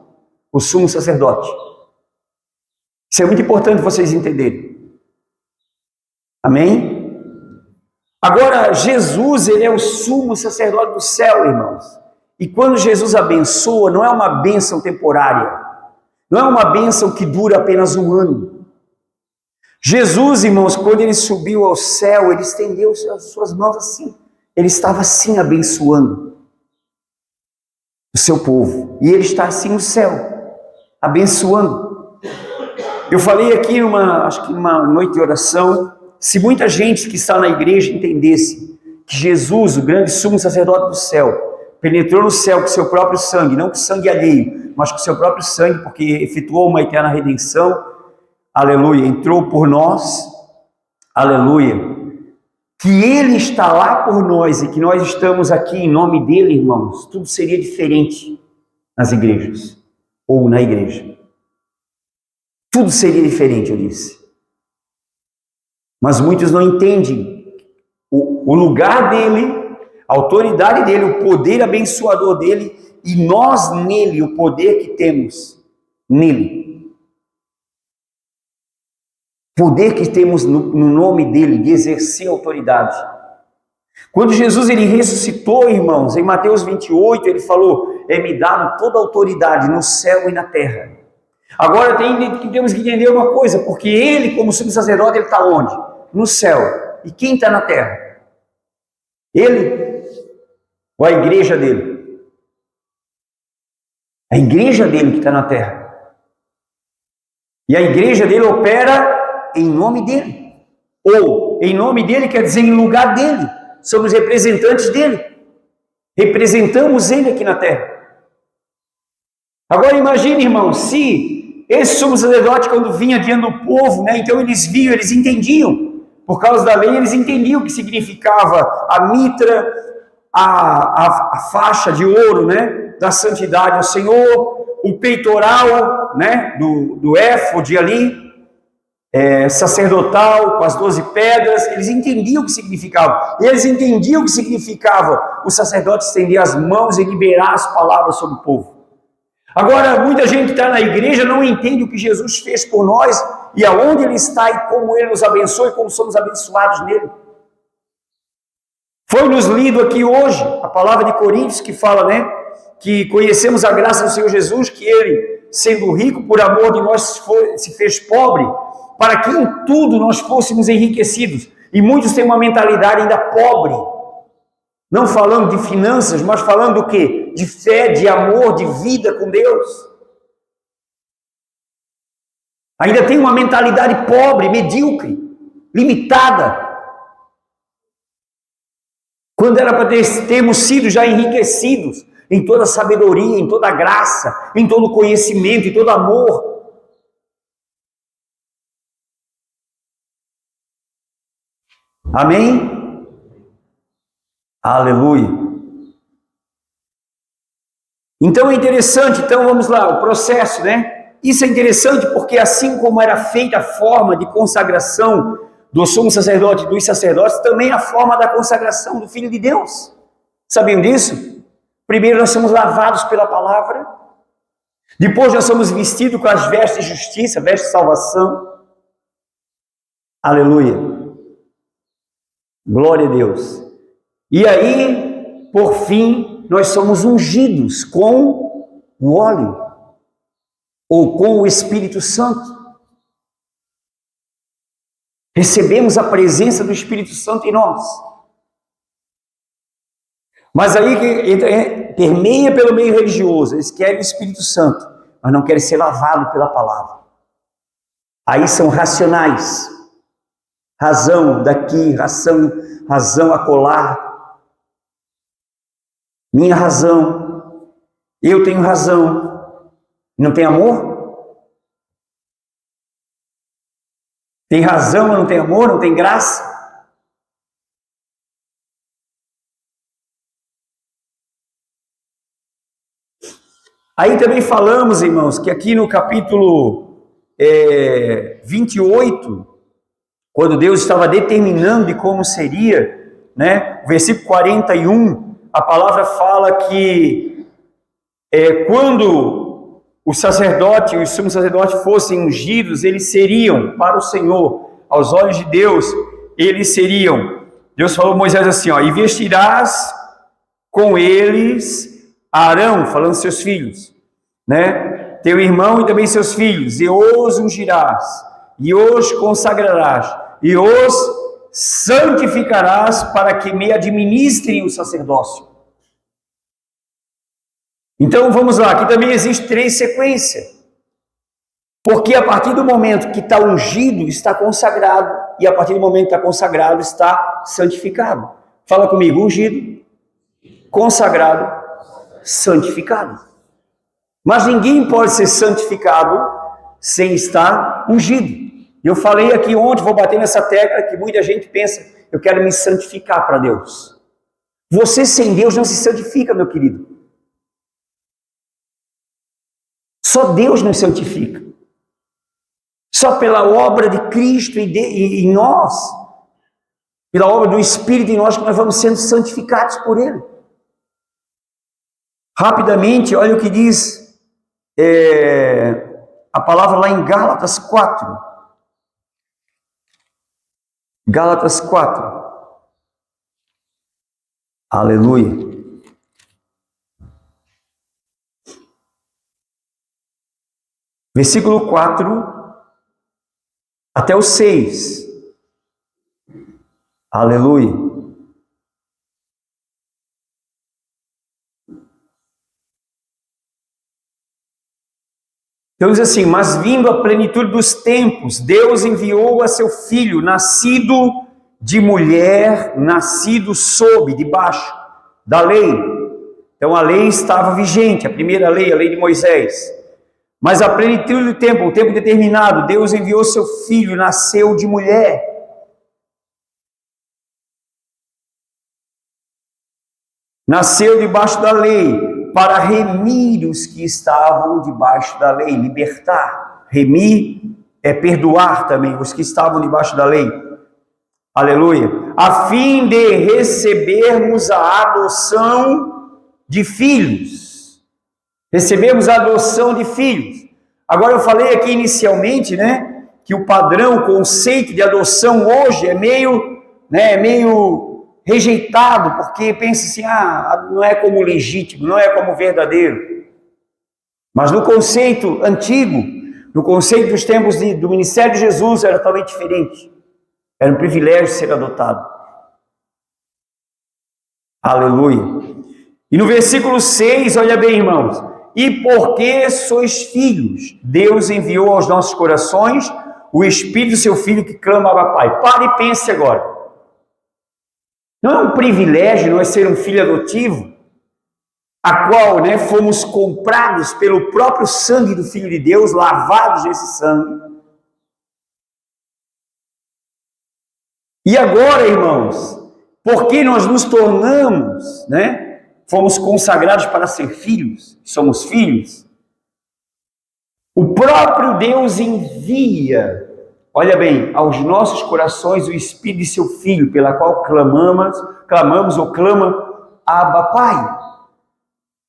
o sumo sacerdote. Isso é muito importante vocês entenderem. Amém? Agora, Jesus, ele é o sumo sacerdote do céu, irmãos. E quando Jesus abençoa, não é uma bênção temporária. Não é uma bênção que dura apenas 1 ano. Jesus, irmãos, quando ele subiu ao céu, ele estendeu as suas mãos assim. Ele estava assim abençoando o seu povo. E ele está assim no céu, abençoando. Eu falei aqui acho que numa noite de oração, se muita gente que está na igreja entendesse que Jesus, o grande sumo sacerdote do céu, penetrou no céu com seu próprio sangue, não com sangue alheio, mas com seu próprio sangue, porque efetuou uma eterna redenção, aleluia, entrou por nós, aleluia, que Ele está lá por nós e que nós estamos aqui em nome dEle, irmãos, tudo seria diferente nas igrejas, ou na igreja. Tudo seria diferente, eu disse. Mas muitos não entendem o lugar dEle, a autoridade dEle, o poder abençoador dEle, e nós nele, o poder que temos nele. Poder que temos no nome dele, de exercer autoridade. Quando Jesus ele ressuscitou, irmãos, em Mateus 28, ele falou, é-me dado toda a autoridade no céu e na terra. Agora temos que entender uma coisa, porque ele, como sumo sacerdote, ele está onde? No céu. E quem está na terra? Ele ou a igreja dele? A igreja dele que está na terra. E a igreja dele opera em nome dele. Ou, em nome dele quer dizer em lugar dele. Somos representantes dele. Representamos ele aqui na terra. Agora imagine, irmão, se esse sumo sacerdote, quando vinha diante do povo, né, então eles viam, eles entendiam. Por causa da lei, eles entendiam o que significava a mitra, a faixa de ouro, né? Da santidade ao Senhor, o peitoral, né, do éfode ali, sacerdotal, com as 12 pedras, eles entendiam o que significava. Eles entendiam o que significava o sacerdote estender as mãos e liberar as palavras sobre o povo. Agora, muita gente que está na igreja não entende o que Jesus fez por nós e aonde Ele está e como Ele nos abençoa e como somos abençoados nele. Foi-nos lido aqui hoje a palavra de Coríntios que fala, né, que conhecemos a graça do Senhor Jesus, que Ele, sendo rico por amor de nós, se fez pobre, para que em tudo nós fôssemos enriquecidos. E muitos têm uma mentalidade ainda pobre, não falando de finanças, mas falando do quê? De fé, de amor, de vida com Deus. Ainda tem uma mentalidade pobre, medíocre, limitada, quando era para termos sido já enriquecidos em toda sabedoria, em toda graça, em todo conhecimento, em todo amor. Amém? Aleluia. Então é interessante, então vamos lá, o processo, né? Isso é interessante porque assim como era feita a forma de consagração do sumo sacerdote e dos sacerdotes, também a forma da consagração do Filho de Deus. Sabiam disso? Primeiro nós somos lavados pela palavra, depois nós somos vestidos com as vestes de justiça, vestes de salvação. Aleluia. Glória a Deus. E aí, por fim, nós somos ungidos com o óleo, ou com o Espírito Santo. Recebemos a presença do Espírito Santo em nós. Mas aí permeia pelo meio religioso, eles querem o Espírito Santo, mas não querem ser lavados pela palavra. Aí são racionais, razão daqui, razão acolá, minha razão, eu tenho razão, não tem amor? Tem razão, mas não tem amor, não tem graça? Aí também falamos, irmãos, que aqui no capítulo 28, quando Deus estava determinando de como seria, né, o versículo 41, a palavra fala que quando o sacerdote e o sumo sacerdote fossem ungidos, eles seriam para o Senhor, aos olhos de Deus, eles seriam, Deus falou a Moisés assim, ó, e vestirás com eles Arão, falando seus filhos, né? Teu irmão e também seus filhos, e os ungirás, e os consagrarás, e os santificarás para que me administrem o sacerdócio. Então vamos lá, aqui também existe 3 sequências. Porque a partir do momento que está ungido, está consagrado, e a partir do momento que está consagrado, está santificado. Fala comigo, ungido, consagrado, santificado. Mas ninguém pode ser santificado sem estar ungido. Eu falei aqui ontem, vou bater nessa tecla, que muita gente pensa, eu quero me santificar para Deus. Você sem Deus não se santifica, meu querido. Só Deus nos santifica. Só pela obra de Cristo em nós, pela obra do Espírito em nós, que nós vamos sendo santificados por Ele. Rapidamente, olha o que diz a palavra lá em Gálatas 4. Gálatas 4. Aleluia. Versículo 4 até o 6. Aleluia. Então diz assim: mas vindo a plenitude dos tempos, Deus enviou a seu Filho, nascido de mulher, nascido debaixo da lei. Então a lei estava vigente, a primeira lei, a lei de Moisés. Mas a plenitude do tempo, o tempo determinado, Deus enviou seu Filho, nasceu de mulher. Nasceu debaixo da lei, para remir os que estavam debaixo da lei, libertar. Remir é perdoar também os que estavam debaixo da lei. Aleluia. A fim de recebermos a adoção de filhos. Recebemos a adoção de filhos. Agora eu falei aqui inicialmente, né, que o padrão, o conceito de adoção hoje é meio rejeitado, porque pensa assim, não é como legítimo, não é como verdadeiro. Mas no conceito antigo, no conceito dos tempos do ministério de Jesus, era totalmente diferente. Era um privilégio ser adotado. Aleluia. E no versículo 6, olha bem, irmãos. E porque sois filhos, Deus enviou aos nossos corações o Espírito do seu Filho que clama Abba Pai. Pare e pense agora. Não é um privilégio, não é ser um filho adotivo, a qual fomos comprados pelo próprio sangue do Filho de Deus, lavados nesse sangue. E agora, irmãos, porque nós nos tornamos, fomos consagrados para ser filhos, somos filhos, o próprio Deus envia, olha bem, aos nossos corações o Espírito de seu Filho, pela qual clamamos ou clama, Abba, Pai.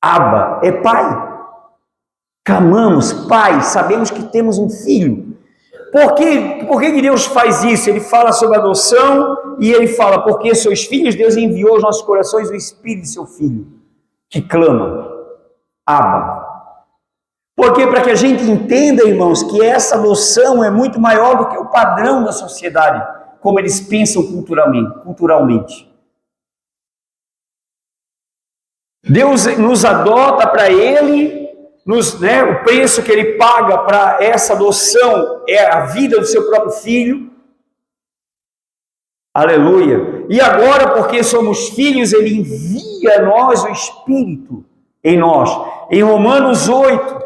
Abba é Pai. Clamamos, Pai, sabemos que temos um Filho. Por que Deus faz isso? Ele fala sobre adoção e ele fala, porque sois filhos, Deus enviou aos nossos corações o Espírito de seu Filho, que clama, Abba. Porque para que a gente entenda, irmãos, que essa adoção é muito maior do que o padrão da sociedade, como eles pensam culturalmente. Deus nos adota para Ele, o preço que Ele paga para essa adoção é a vida do seu próprio Filho. Aleluia. E agora, porque somos filhos, Ele envia a nós o Espírito em nós. Em Romanos 8,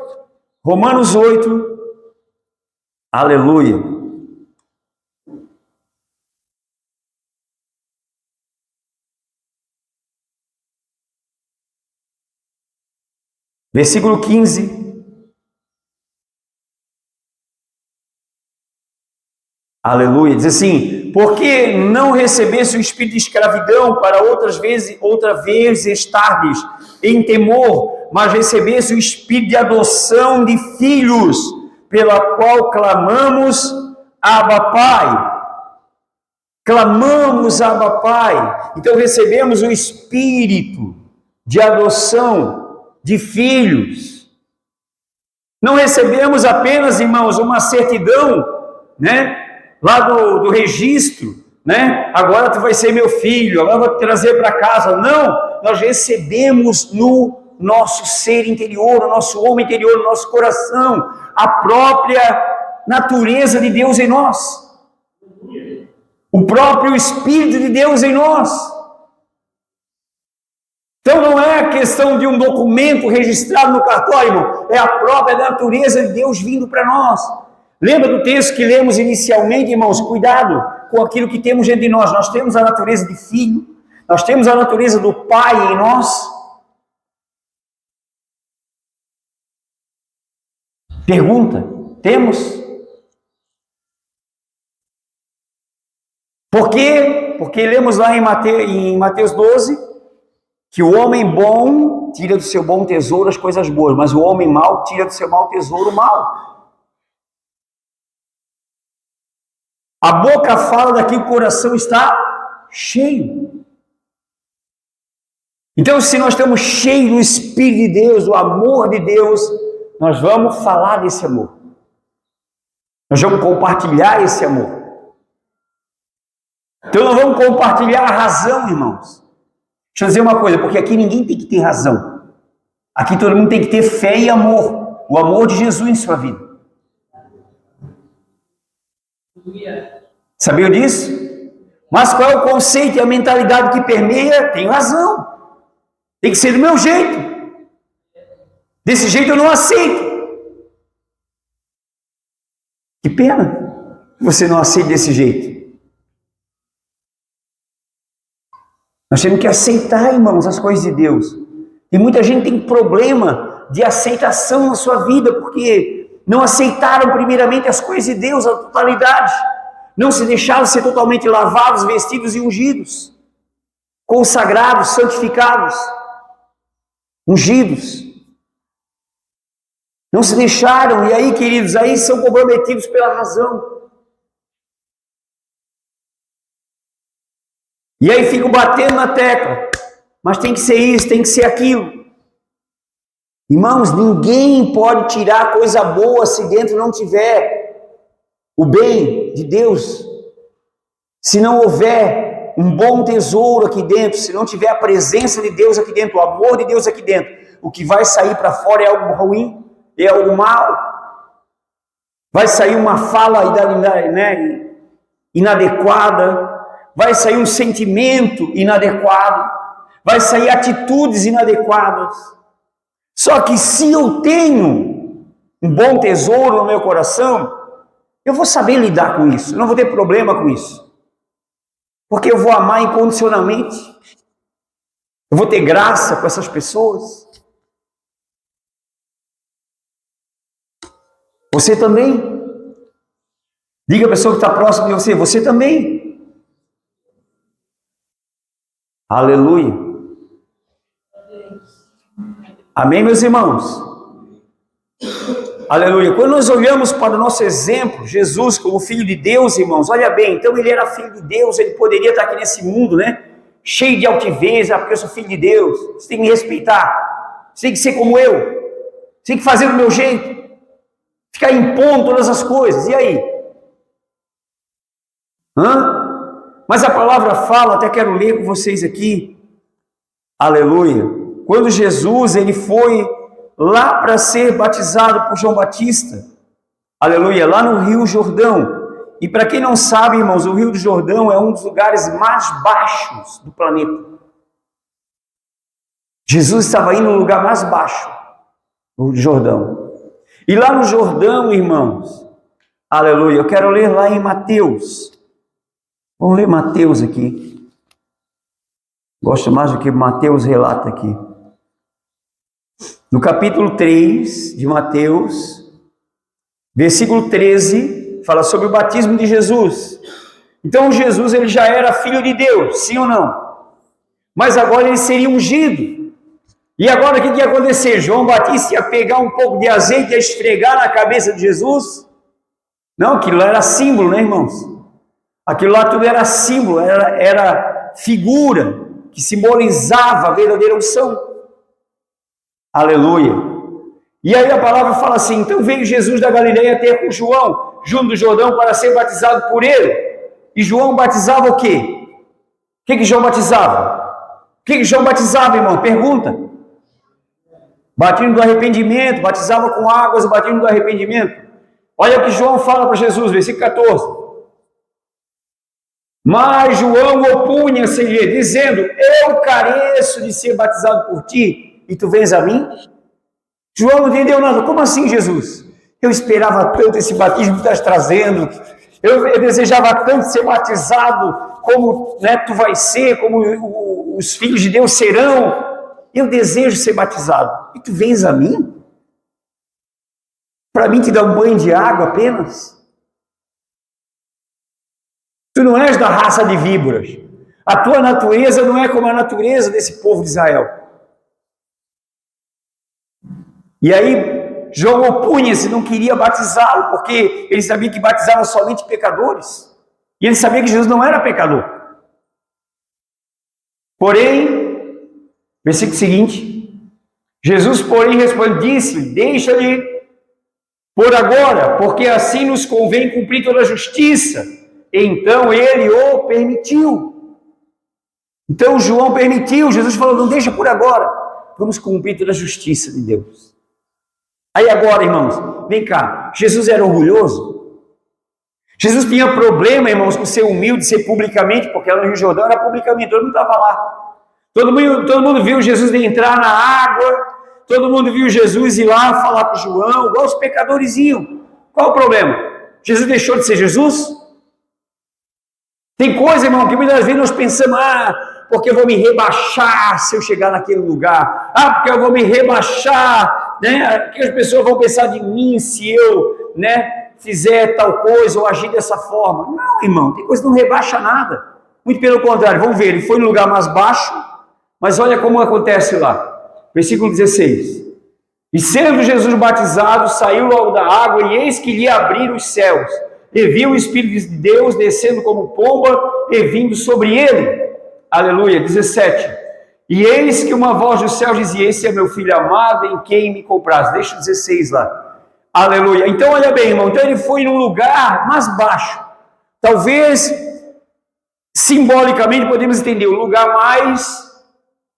aleluia. Versículo 15. Aleluia. Diz assim: porque não recebesse o espírito de escravidão para outra vez estardes em temor, mas recebesse o espírito de adoção de filhos, pela qual clamamos, Abba, Pai. Clamamos, Abba, Pai. Então recebemos o espírito de adoção de filhos. Não recebemos apenas, irmãos, uma certidão, lá do registro, agora tu vai ser meu filho, agora vou te trazer para casa. Não, nós recebemos no nosso ser interior, no nosso homem interior, no nosso coração, a própria natureza de Deus em nós, o próprio Espírito de Deus em nós. Então não é a questão de um documento registrado no cartório, irmão, é a própria natureza de Deus vindo para nós. Lembra do texto que lemos inicialmente, irmãos? Cuidado com aquilo que temos dentro de nós. Nós temos a natureza de filho, nós temos a natureza do Pai em nós. Pergunta: temos? Por quê? Porque lemos lá em Mateus 12 que o homem bom tira do seu bom tesouro as coisas boas, mas o homem mau tira do seu mau tesouro o mal. A boca fala daquilo que o coração está cheio. Então, se nós estamos cheios do Espírito de Deus, do amor de Deus, nós vamos falar desse amor. Nós vamos compartilhar esse amor. Então, nós vamos compartilhar a razão, irmãos. Deixa eu dizer uma coisa, porque aqui ninguém tem que ter razão. Aqui todo mundo tem que ter fé e amor. O amor de Jesus em sua vida. Sabia disso? Mas qual é o conceito e a mentalidade que permeia? Tem razão. Tem que ser do meu jeito. Desse jeito eu não aceito. Que pena que você não aceite desse jeito. Nós temos que aceitar, irmãos, as coisas de Deus. E muita gente tem problema de aceitação na sua vida, porque não aceitaram primeiramente as coisas de Deus, a totalidade. Não se deixaram ser totalmente lavados, vestidos e ungidos. Consagrados, santificados. Ungidos. Não se deixaram, e aí, queridos, aí são comprometidos pela razão. E aí ficam batendo na tecla. Mas tem que ser isso, tem que ser aquilo. Irmãos, ninguém pode tirar coisa boa se dentro não tiver o bem de Deus. Se não houver um bom tesouro aqui dentro, se não tiver a presença de Deus aqui dentro, o amor de Deus aqui dentro, o que vai sair para fora é algo ruim, é algo mal. Vai sair uma fala inadequada, vai sair um sentimento inadequado, vai sair atitudes inadequadas. Só que se eu tenho um bom tesouro no meu coração, eu vou saber lidar com isso, eu não vou ter problema com isso. Porque eu vou amar incondicionalmente. Eu vou ter graça com essas pessoas. Você também. Diga a pessoa que está próxima de você, você também. Aleluia. Amém, meus irmãos? Aleluia. Quando nós olhamos para o nosso exemplo, Jesus como Filho de Deus, irmãos, olha bem, então ele era Filho de Deus, ele poderia estar aqui nesse mundo, né? Cheio de altivez, porque eu sou Filho de Deus, você tem que me respeitar, você tem que ser como eu, você tem que fazer do meu jeito, ficar impondo todas as coisas, e aí? Mas a palavra fala, até quero ler com vocês aqui, aleluia, quando Jesus, ele foi lá para ser batizado por João Batista, aleluia, lá no Rio Jordão. E para quem não sabe, irmãos, o Rio do Jordão é um dos lugares mais baixos do planeta. Jesus estava indo no lugar mais baixo, no Jordão. E lá no Jordão, irmãos, aleluia, eu quero ler lá em Mateus. Vamos ler Mateus aqui. Gosto mais do que Mateus relata aqui. No capítulo 3 de Mateus, versículo 13, fala sobre o batismo de Jesus. Então Jesus, ele já era filho de Deus, sim ou não? Mas agora ele seria ungido. E agora o que ia acontecer? João Batista ia pegar um pouco de azeite e ia esfregar na cabeça de Jesus? Não, aquilo lá era símbolo, né, irmãos? Aquilo lá tudo era símbolo, era figura que simbolizava a verdadeira unção. Aleluia. E aí a palavra fala assim, então veio Jesus da Galileia ter com João, junto do Jordão, para ser batizado por ele. E João batizava o quê? O que João batizava? O que João batizava, irmão? Pergunta. Batismo do arrependimento, batizava com águas o batismo do arrependimento. Olha o que João fala para Jesus, versículo 14. Mas João opunha-se-lhe, dizendo, eu careço de ser batizado por ti, e tu vens a mim? João não entendeu nada. Como assim, Jesus? Eu esperava tanto esse batismo que estás trazendo. Eu desejava tanto ser batizado como tu vai ser, como os filhos de Deus serão. Eu desejo ser batizado. E tu vens a mim? Para mim te dar um banho de água apenas? Tu não és da raça de víboras. A tua natureza não é como a natureza desse povo de Israel. E aí, João opunha-se, não queria batizá-lo, porque ele sabia que batizava somente pecadores. E ele sabia que Jesus não era pecador. Porém, versículo seguinte, Jesus, porém, respondeu, disse, deixa-lhe por agora, porque assim nos convém cumprir toda a justiça. Então ele o permitiu. Então João permitiu, Jesus falou, não deixa por agora, vamos cumprir toda a justiça de Deus. Aí agora, irmãos, vem cá, Jesus era orgulhoso? Jesus tinha problema, irmãos, com ser humilde, ser publicamente, porque lá no Rio Jordão era publicamente, todo mundo estava lá. Todo mundo viu Jesus entrar na água, todo mundo viu Jesus ir lá falar com João, igual os pecadores iam. Qual o problema? Jesus deixou de ser Jesus? Tem coisa, irmão, que muitas vezes nós pensamos, porque eu vou me rebaixar se eu chegar naquele lugar. Porque eu vou me rebaixar, né? Que as pessoas vão pensar de mim se eu, fizer tal coisa ou agir dessa forma. Não, irmão, tem coisa que não rebaixa nada. Muito pelo contrário, vamos ver, ele foi no lugar mais baixo, mas olha como acontece lá. Versículo 16. E sendo Jesus batizado, saiu logo da água, e eis que lhe abriram os céus. E viu o Espírito de Deus descendo como pomba e vindo sobre ele. Aleluia. 17. E eis que uma voz do céu dizia, esse é meu filho amado, em quem me compraz. Deixa o 16 lá. Aleluia. Então, olha bem, irmão. Então, ele foi num lugar mais baixo. Talvez, simbolicamente, podemos entender, o lugar mais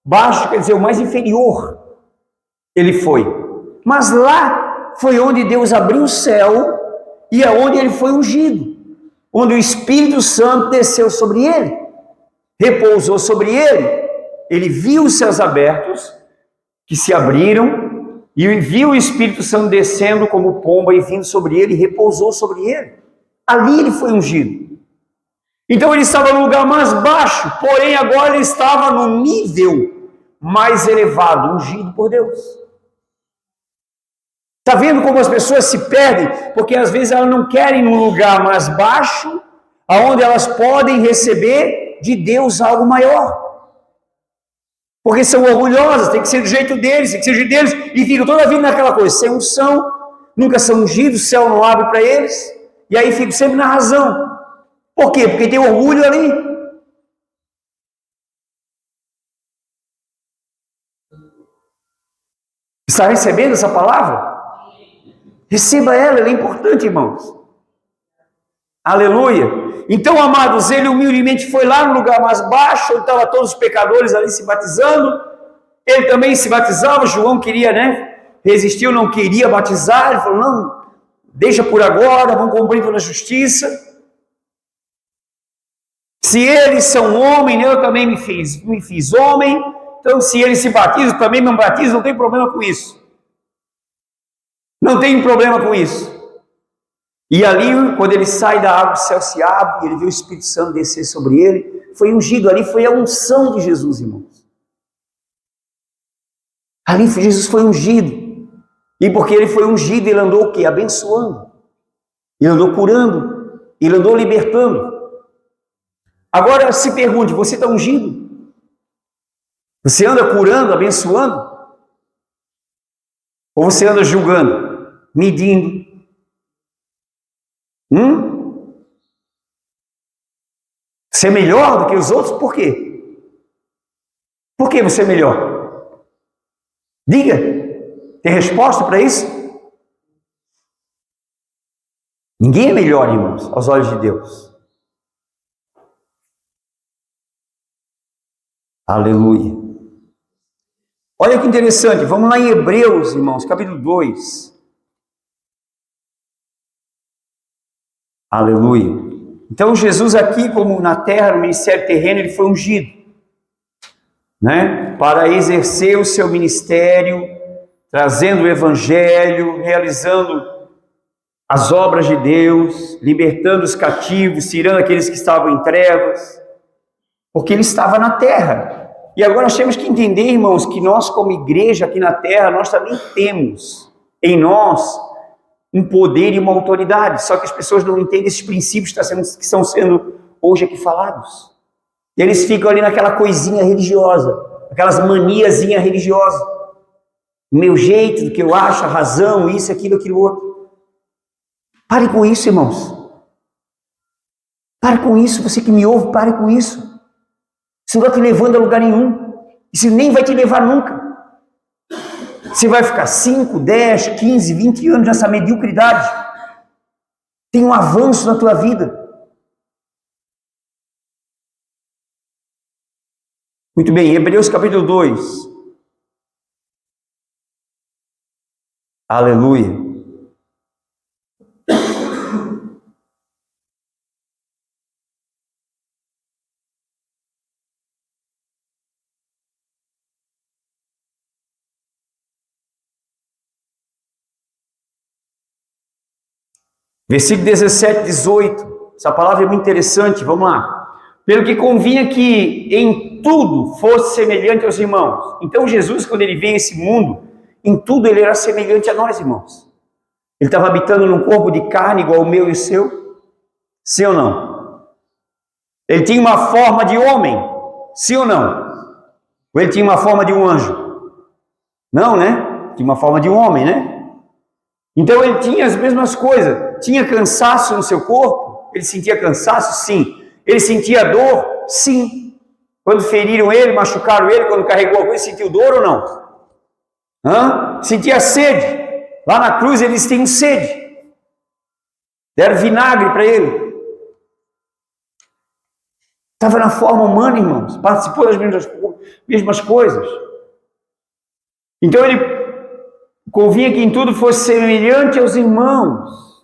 baixo, quer dizer, o mais inferior. Ele foi. Mas lá foi onde Deus abriu o céu e é onde ele foi ungido. Onde o Espírito Santo desceu sobre ele. Repousou sobre ele. Ele viu os céus abertos, que se abriram, e viu o Espírito Santo descendo como pomba e vindo sobre ele, e repousou sobre ele. Ali ele foi ungido. Então ele estava no lugar mais baixo, porém agora ele estava no nível mais elevado, ungido por Deus. Está vendo como as pessoas se perdem? Porque às vezes elas não querem ir num lugar mais baixo, aonde elas podem receber de Deus algo maior. Porque são orgulhosas, tem que ser do jeito deles, tem que ser do jeito deles, e ficam toda a vida naquela coisa, sem unção, nunca são ungidos, o céu não abre para eles, e aí ficam sempre na razão. Por quê? Porque tem orgulho ali. Está recebendo essa palavra? Receba ela é importante, irmãos. Aleluia. Então, amados, ele humildemente foi lá no lugar mais baixo, onde estavam todos os pecadores ali se batizando. Ele também se batizava, João queria, resistiu, não queria batizar. Ele falou, não, deixa por agora, vamos cumprir toda a justiça. Se eles são homem, eu também me fiz homem. Então, se eles se batizam, também me batizam, não tem problema com isso. Não tem problema com isso. E ali, quando ele sai da água, o céu se abre, ele vê o Espírito Santo descer sobre ele, foi ungido, ali foi a unção de Jesus, irmãos. Ali Jesus foi ungido. E porque ele foi ungido, ele andou o quê? Abençoando. Ele andou curando. Ele andou libertando. Agora se pergunte, você está ungido? Você anda curando, abençoando? Ou você anda julgando, medindo? Você é melhor do que os outros? Por quê? Por que você é melhor? Diga. Tem resposta para isso? Ninguém é melhor, irmãos, aos olhos de Deus. Aleluia. Olha que interessante, vamos lá em Hebreus, irmãos, capítulo 2. Aleluia. Então Jesus aqui, como na terra, no ministério terreno, ele foi ungido, para exercer o seu ministério, trazendo o evangelho, realizando as obras de Deus, libertando os cativos, tirando aqueles que estavam em trevas, porque ele estava na terra. E agora nós temos que entender, irmãos, que nós como igreja aqui na terra, nós também temos em nós um poder e uma autoridade, só que as pessoas não entendem esses princípios que estão sendo hoje aqui falados. E eles ficam ali naquela coisinha religiosa, aquelas maniazinhas religiosas. O meu jeito, do que eu acho, a razão, isso, aquilo, aquilo outro. Pare com isso, irmãos. Pare com isso, você que me ouve, pare com isso. Isso não está te levando a lugar nenhum. Isso nem vai te levar nunca. Você vai ficar 5, 10, 15, 20 anos nessa mediocridade. Tem um avanço na tua vida. Muito bem, Hebreus capítulo 2. Aleluia. Versículo 17, 18. Essa palavra é muito interessante, vamos lá. Pelo que convinha que em tudo fosse semelhante aos irmãos. Então Jesus, quando ele veio a esse mundo, em tudo ele era semelhante a nós, irmãos. Ele estava habitando num corpo de carne igual o meu e o seu? Sim ou não? Ele tinha uma forma de homem? Sim ou não? Ou ele tinha uma forma de um anjo? Não, né? Tinha uma forma de um homem, né? Então ele tinha as mesmas coisas. Tinha cansaço no seu corpo? Ele sentia cansaço? Sim. Ele sentia dor? Sim. Quando feriram ele, machucaram ele, quando carregou alguém, sentiu dor ou não? Sentia sede. Lá na cruz eles tinham sede. Deram vinagre para ele. Estava na forma humana, irmãos. Participou das mesmas coisas. Então ele convinha que em tudo fosse semelhante aos irmãos,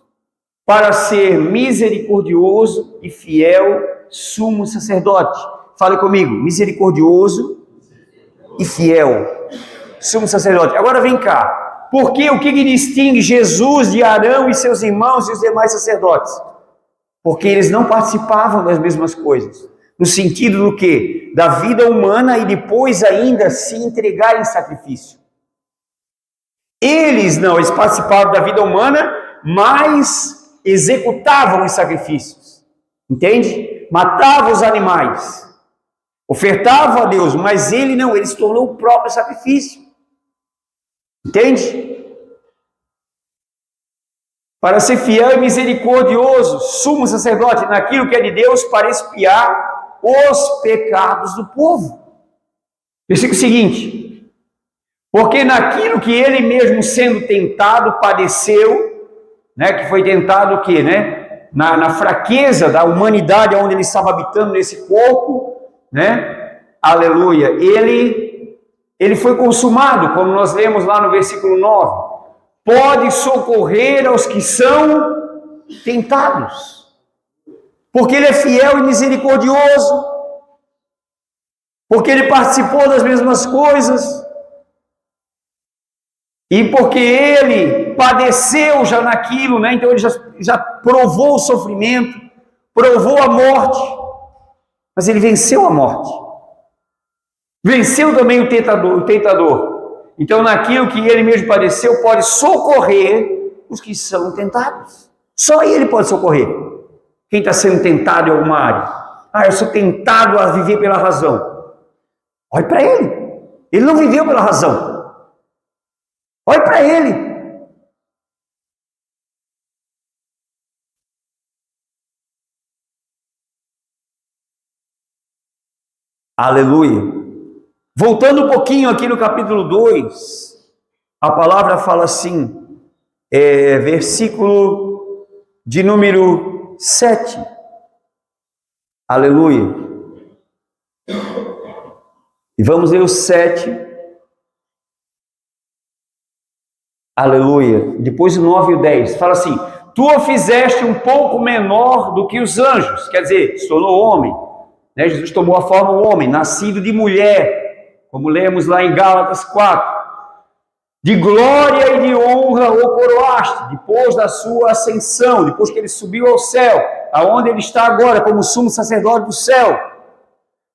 para ser misericordioso e fiel sumo sacerdote. Fale comigo, misericordioso e fiel sumo sacerdote. Agora vem cá, porque o que distingue Jesus de Arão e seus irmãos e os demais sacerdotes? Porque eles não participavam das mesmas coisas, no sentido do quê? Da vida humana e depois ainda se entregar em sacrifício. Eles não, eles participavam da vida humana, mas executavam os sacrifícios, entende? Matavam os animais, ofertavam a Deus, mas ele não, ele se tornou o próprio sacrifício, entende? Para ser fiel e misericordioso, sumo sacerdote naquilo que é de Deus, para expiar os pecados do povo. Versículo seguinte: porque naquilo que ele mesmo sendo tentado padeceu, que foi tentado o quê, na fraqueza da humanidade onde ele estava habitando nesse corpo, aleluia, ele foi consumado, como nós lemos lá no versículo 9, pode socorrer aos que são tentados, porque ele é fiel e misericordioso, porque ele participou das mesmas coisas, e porque ele padeceu já naquilo, então ele já provou o sofrimento, provou a morte, mas ele venceu a morte, venceu também o tentador. Então naquilo que ele mesmo padeceu, pode socorrer os que são tentados. Só ele pode socorrer. Quem está sendo tentado em alguma área? Eu sou tentado a viver pela razão. Olhe para ele. Ele não viveu pela razão. Olhe para ele. Aleluia. Voltando um pouquinho aqui no capítulo 2, a palavra fala assim, versículo de número 7. Aleluia. E vamos ler o 7. Aleluia. Depois o 9 e o 10. Fala assim: tu o fizeste um pouco menor do que os anjos. Quer dizer, se tornou homem. Jesus tomou a forma do homem, nascido de mulher. Como lemos lá em Gálatas 4. de glória e de honra o coroaste, depois da sua ascensão, depois que ele subiu ao céu, aonde ele está agora como sumo sacerdote do céu,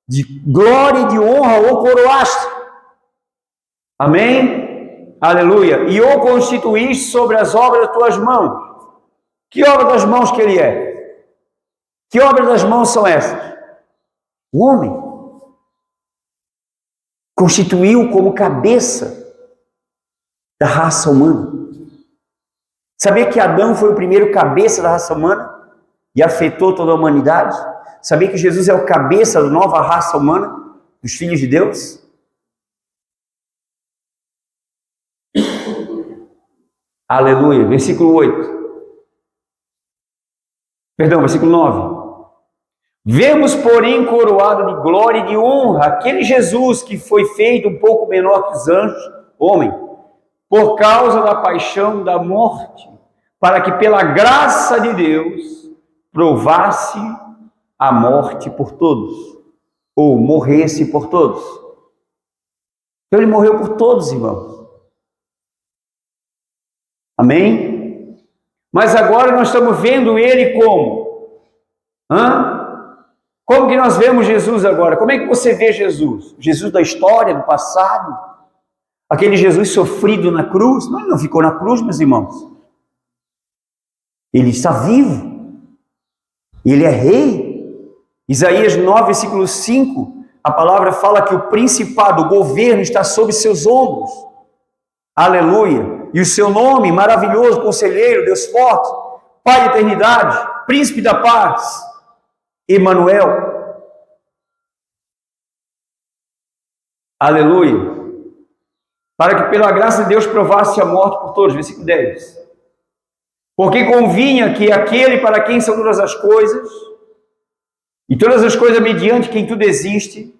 de glória e de honra o coroaste. Amém? Aleluia. E o constituíste sobre as obras das tuas mãos. Que obra das mãos que ele é? Que obras das mãos são essas? O homem constituiu como cabeça da raça humana. Sabia que Adão foi o primeiro cabeça da raça humana e afetou toda a humanidade? Sabia que Jesus é o cabeça da nova raça humana, dos filhos de Deus? Aleluia. Versículo 8. Perdão, versículo 9. Vemos, porém, coroado de glória e de honra aquele Jesus que foi feito um pouco menor que os anjos, homem, por causa da paixão da morte, para que pela graça de Deus provasse a morte por todos, ou morresse por todos. Então ele morreu por todos, irmãos. Amém? Mas agora nós estamos vendo ele como? Como que nós vemos Jesus agora? Como é que você vê Jesus? Jesus da história, do passado? Aquele Jesus sofrido na cruz? Não, ele não ficou na cruz, meus irmãos. Ele está vivo. Ele é rei. Isaías 9, versículo 5, a palavra fala que o principado, o governo está sob seus ombros. Aleluia. E o seu nome, maravilhoso, conselheiro, Deus forte, Pai da eternidade, príncipe da paz, Emanuel. Aleluia. Para que pela graça de Deus provasse a morte por todos. Versículo 10. Porque convinha que aquele para quem são todas as coisas, e todas as coisas mediante quem tudo existe,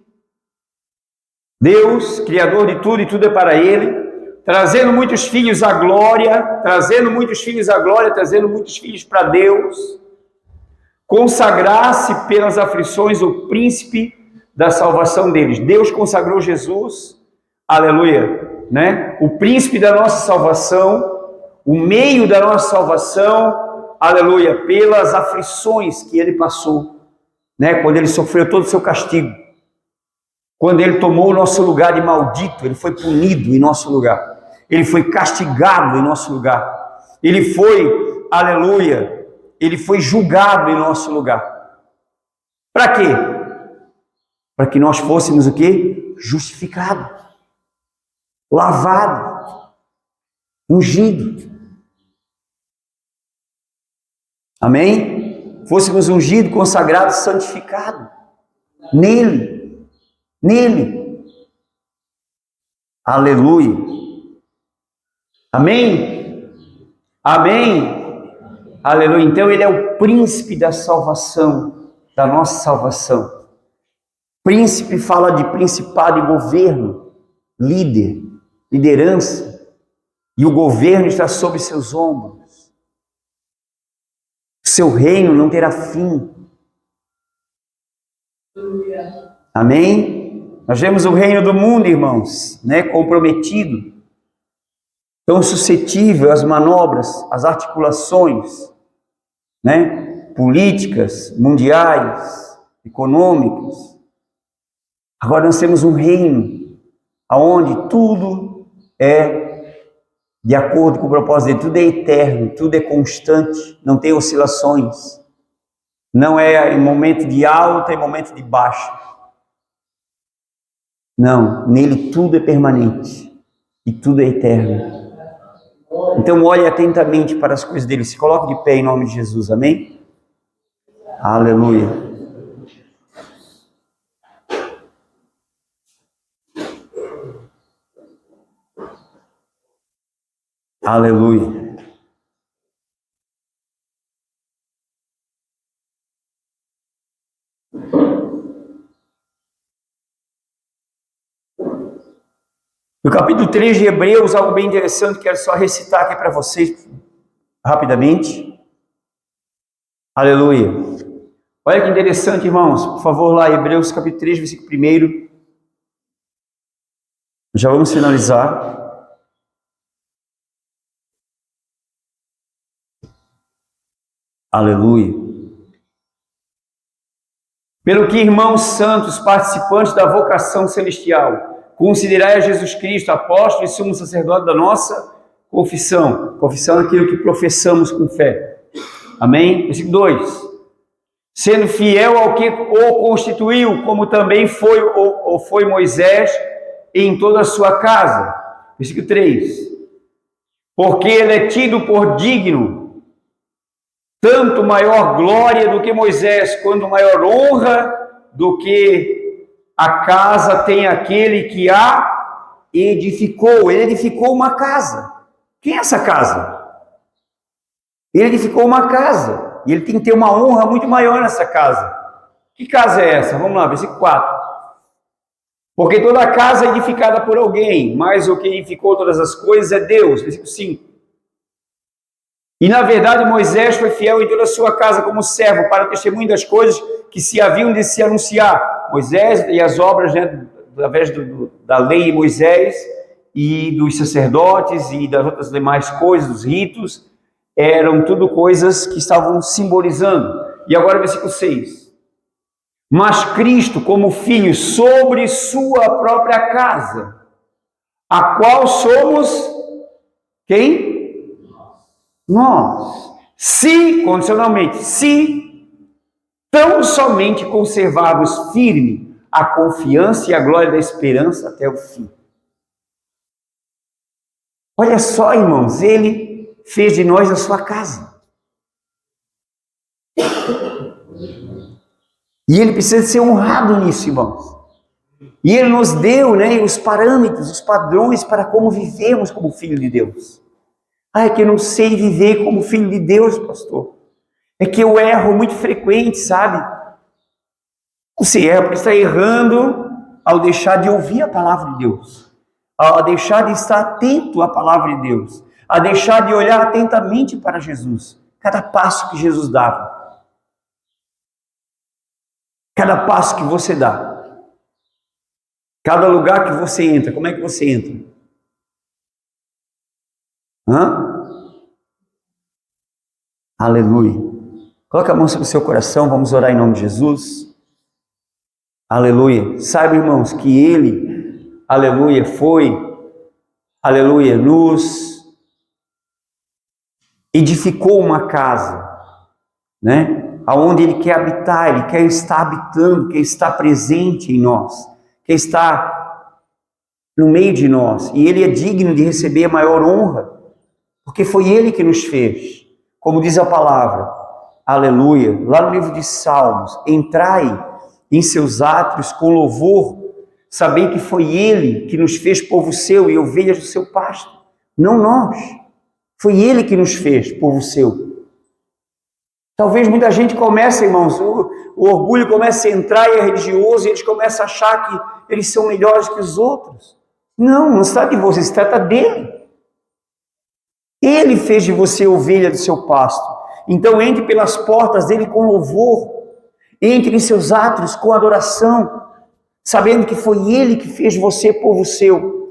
Deus, Criador de tudo e tudo é para Ele, trazendo muitos filhos à glória, trazendo muitos filhos para Deus, consagrasse pelas aflições o príncipe da salvação deles. Deus consagrou Jesus, aleluia, né? O príncipe da nossa salvação, o meio da nossa salvação, aleluia, pelas aflições que ele passou, né? Quando ele sofreu todo o seu castigo, quando ele tomou o nosso lugar de maldito, ele foi punido em nosso lugar, ele foi castigado em nosso lugar, ele foi, aleluia, ele foi julgado em nosso lugar. Para quê? Para que nós fôssemos o quê? Justificados, lavados, ungidos. Amém? Fôssemos ungidos, consagrados, santificados nele. Aleluia. Amém? Amém? Aleluia. Então ele é o príncipe da salvação, da nossa salvação. Príncipe fala de principado e governo, líder, liderança, e o governo está sob seus ombros. Seu reino não terá fim. Amém? Nós vemos o reino do mundo, irmãos, né, comprometido, tão suscetível às manobras, às articulações, né, políticas, mundiais, econômicas. Agora nós temos um reino onde tudo é de acordo com o propósito dele, tudo é eterno, tudo é constante, não tem oscilações, não é em momento de alta e momento de baixa. Não, nele tudo é permanente e tudo é eterno. Então olhe atentamente para as coisas dele, se coloque de pé em nome de Jesus, amém? Aleluia. Aleluia. No capítulo 3 de Hebreus, algo bem interessante, quero só recitar aqui para vocês rapidamente. Aleluia. Olha que interessante, irmãos. Por favor, lá, Hebreus capítulo 3, versículo 1. Já vamos finalizar. Aleluia. Pelo que, irmãos santos, participantes da vocação celestial, considerai a Jesus Cristo, apóstolo e sumo sacerdote da nossa confissão. Confissão é aquilo que professamos com fé. Amém? Versículo 2. Sendo fiel ao que o constituiu, como também foi Moisés em toda a sua casa. Versículo 3. Porque ele é tido por digno, tanto maior glória do que Moisés, quanto maior honra do que a casa tem aquele que a edificou. Ele edificou uma casa. Quem é essa casa? Ele edificou uma casa. E ele tem que ter uma honra muito maior nessa casa. Que casa é essa? Vamos lá, versículo 4. Porque toda casa é edificada por alguém, mas o que edificou todas as coisas é Deus. Versículo 5. E na verdade Moisés foi fiel em toda a sua casa como servo, para testemunho das coisas que se haviam de se anunciar. Moisés e as obras, né, através da lei de Moisés e dos sacerdotes e das outras demais coisas, dos ritos, eram tudo coisas que estavam simbolizando. E agora versículo 6. Mas Cristo como filho sobre sua própria casa, a qual somos quem? Nós. Se, condicionalmente, se tão somente conservarmos firme a confiança e a glória da esperança até o fim. Olha só, irmãos, ele fez de nós a sua casa. E ele precisa ser honrado nisso, irmãos. E ele nos deu, né, os parâmetros, os padrões para como vivemos como filho de Deus. Ah, é que eu não sei viver como filho de Deus, pastor. É que eu erro muito frequente, sabe? Você erra porque está errando ao deixar de ouvir a palavra de Deus, ao deixar de estar atento à palavra de Deus, a deixar de olhar atentamente para Jesus, cada passo que Jesus dava, cada passo que você dá, cada lugar que você entra. Como é que você entra? Aleluia. Coloca a mão sobre o seu coração, vamos orar em nome de Jesus. Aleluia. Saiba, irmãos, que ele, aleluia, nos edificou uma casa, né? Aonde ele quer habitar, ele quer estar habitando, quer estar presente em nós, quer estar no meio de nós. E ele é digno de receber a maior honra, porque foi ele que nos fez. Como diz a palavra, aleluia, lá no livro de Salmos, entrai em seus átrios com louvor, sabendo que foi ele que nos fez povo seu e ovelhas do seu pasto, não nós. Foi ele que nos fez povo seu. Talvez muita gente comece, irmãos, o orgulho começa a entrar e é religioso, e eles começam a achar que eles são melhores que os outros. Não se trata de você, se trata dele. Ele fez de você ovelha do seu pasto. Então entre pelas portas dele com louvor, entre em seus átrios com adoração, sabendo que foi ele que fez você povo seu.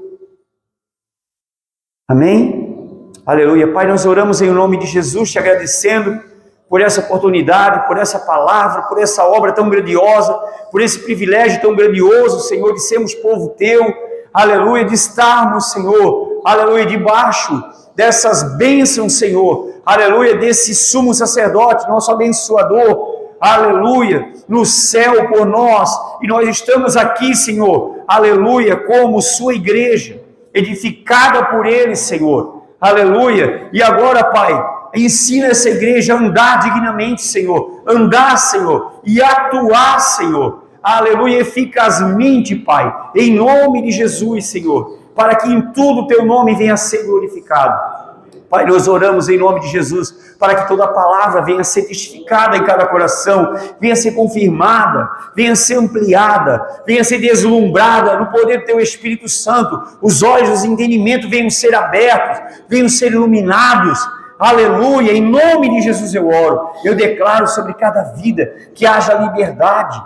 Amém? Aleluia. Pai, nós oramos em nome de Jesus, te agradecendo por essa oportunidade, por essa palavra, por essa obra tão grandiosa, por esse privilégio tão grandioso, Senhor, de sermos povo teu, aleluia, de estarmos, Senhor, aleluia, debaixo dessas bênçãos, Senhor, aleluia, desse sumo sacerdote, nosso abençoador, aleluia, no céu por nós, e nós estamos aqui, Senhor, aleluia, como sua igreja, edificada por ele, Senhor, aleluia, e agora, Pai, ensina essa igreja a andar dignamente, Senhor, andar, Senhor, e atuar, Senhor, aleluia, eficazmente, Pai, em nome de Jesus, Senhor, para que em tudo o teu nome venha a ser glorificado. Pai, nós oramos em nome de Jesus, para que toda palavra venha a ser testificada em cada coração, venha a ser confirmada, venha a ser ampliada, venha a ser deslumbrada no poder do teu Espírito Santo, os olhos do entendimento venham ser abertos, venham ser iluminados. Aleluia, em nome de Jesus eu oro, eu declaro sobre cada vida que haja liberdade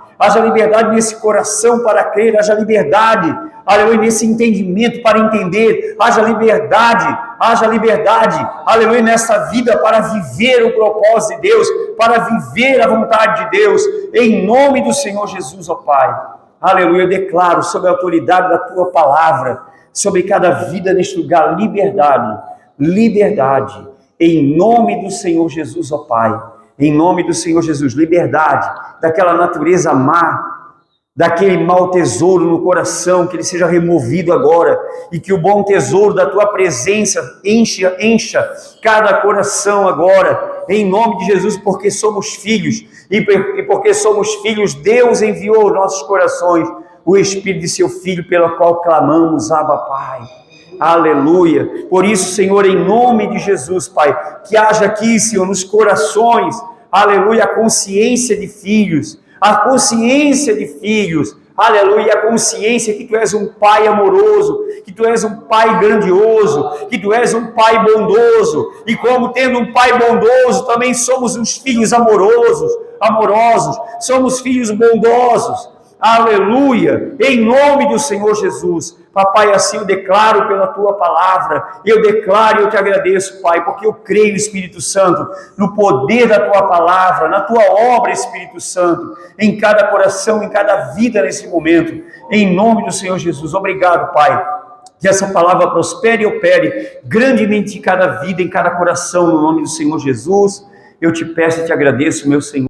nesse coração para crer, haja liberdade, aleluia, nesse entendimento para entender, haja liberdade, haja liberdade, aleluia, nessa vida para viver o propósito de Deus, para viver a vontade de Deus, em nome do Senhor Jesus, ó Pai. Aleluia, eu declaro sobre a autoridade da Tua palavra, sobre cada vida neste lugar, liberdade, liberdade, em nome do Senhor Jesus, ó Pai, em nome do Senhor Jesus, liberdade daquela natureza má, daquele mau tesouro no coração, que ele seja removido agora, e que o bom tesouro da Tua presença encha cada coração agora, em nome de Jesus, porque somos filhos, e porque somos filhos, Deus enviou aos nossos corações o Espírito de Seu Filho, pelo qual clamamos, Abba, Pai. Aleluia. Por isso, Senhor, em nome de Jesus, Pai, que haja aqui, Senhor, nos corações, aleluia, a consciência de filhos, aleluia, a consciência que Tu és um Pai amoroso, que Tu és um Pai grandioso, que Tu és um Pai bondoso, e como tendo um Pai bondoso, também somos uns filhos amorosos, somos filhos bondosos, aleluia, em nome do Senhor Jesus. Papai, assim eu declaro pela Tua palavra, eu declaro e eu Te agradeço, Pai, porque eu creio, Espírito Santo, no poder da Tua palavra, na Tua obra, Espírito Santo, em cada coração, em cada vida nesse momento, em nome do Senhor Jesus. Obrigado, Pai, que essa palavra prospere e opere grandemente em cada vida, em cada coração, no nome do Senhor Jesus. Eu Te peço e Te agradeço, meu Senhor.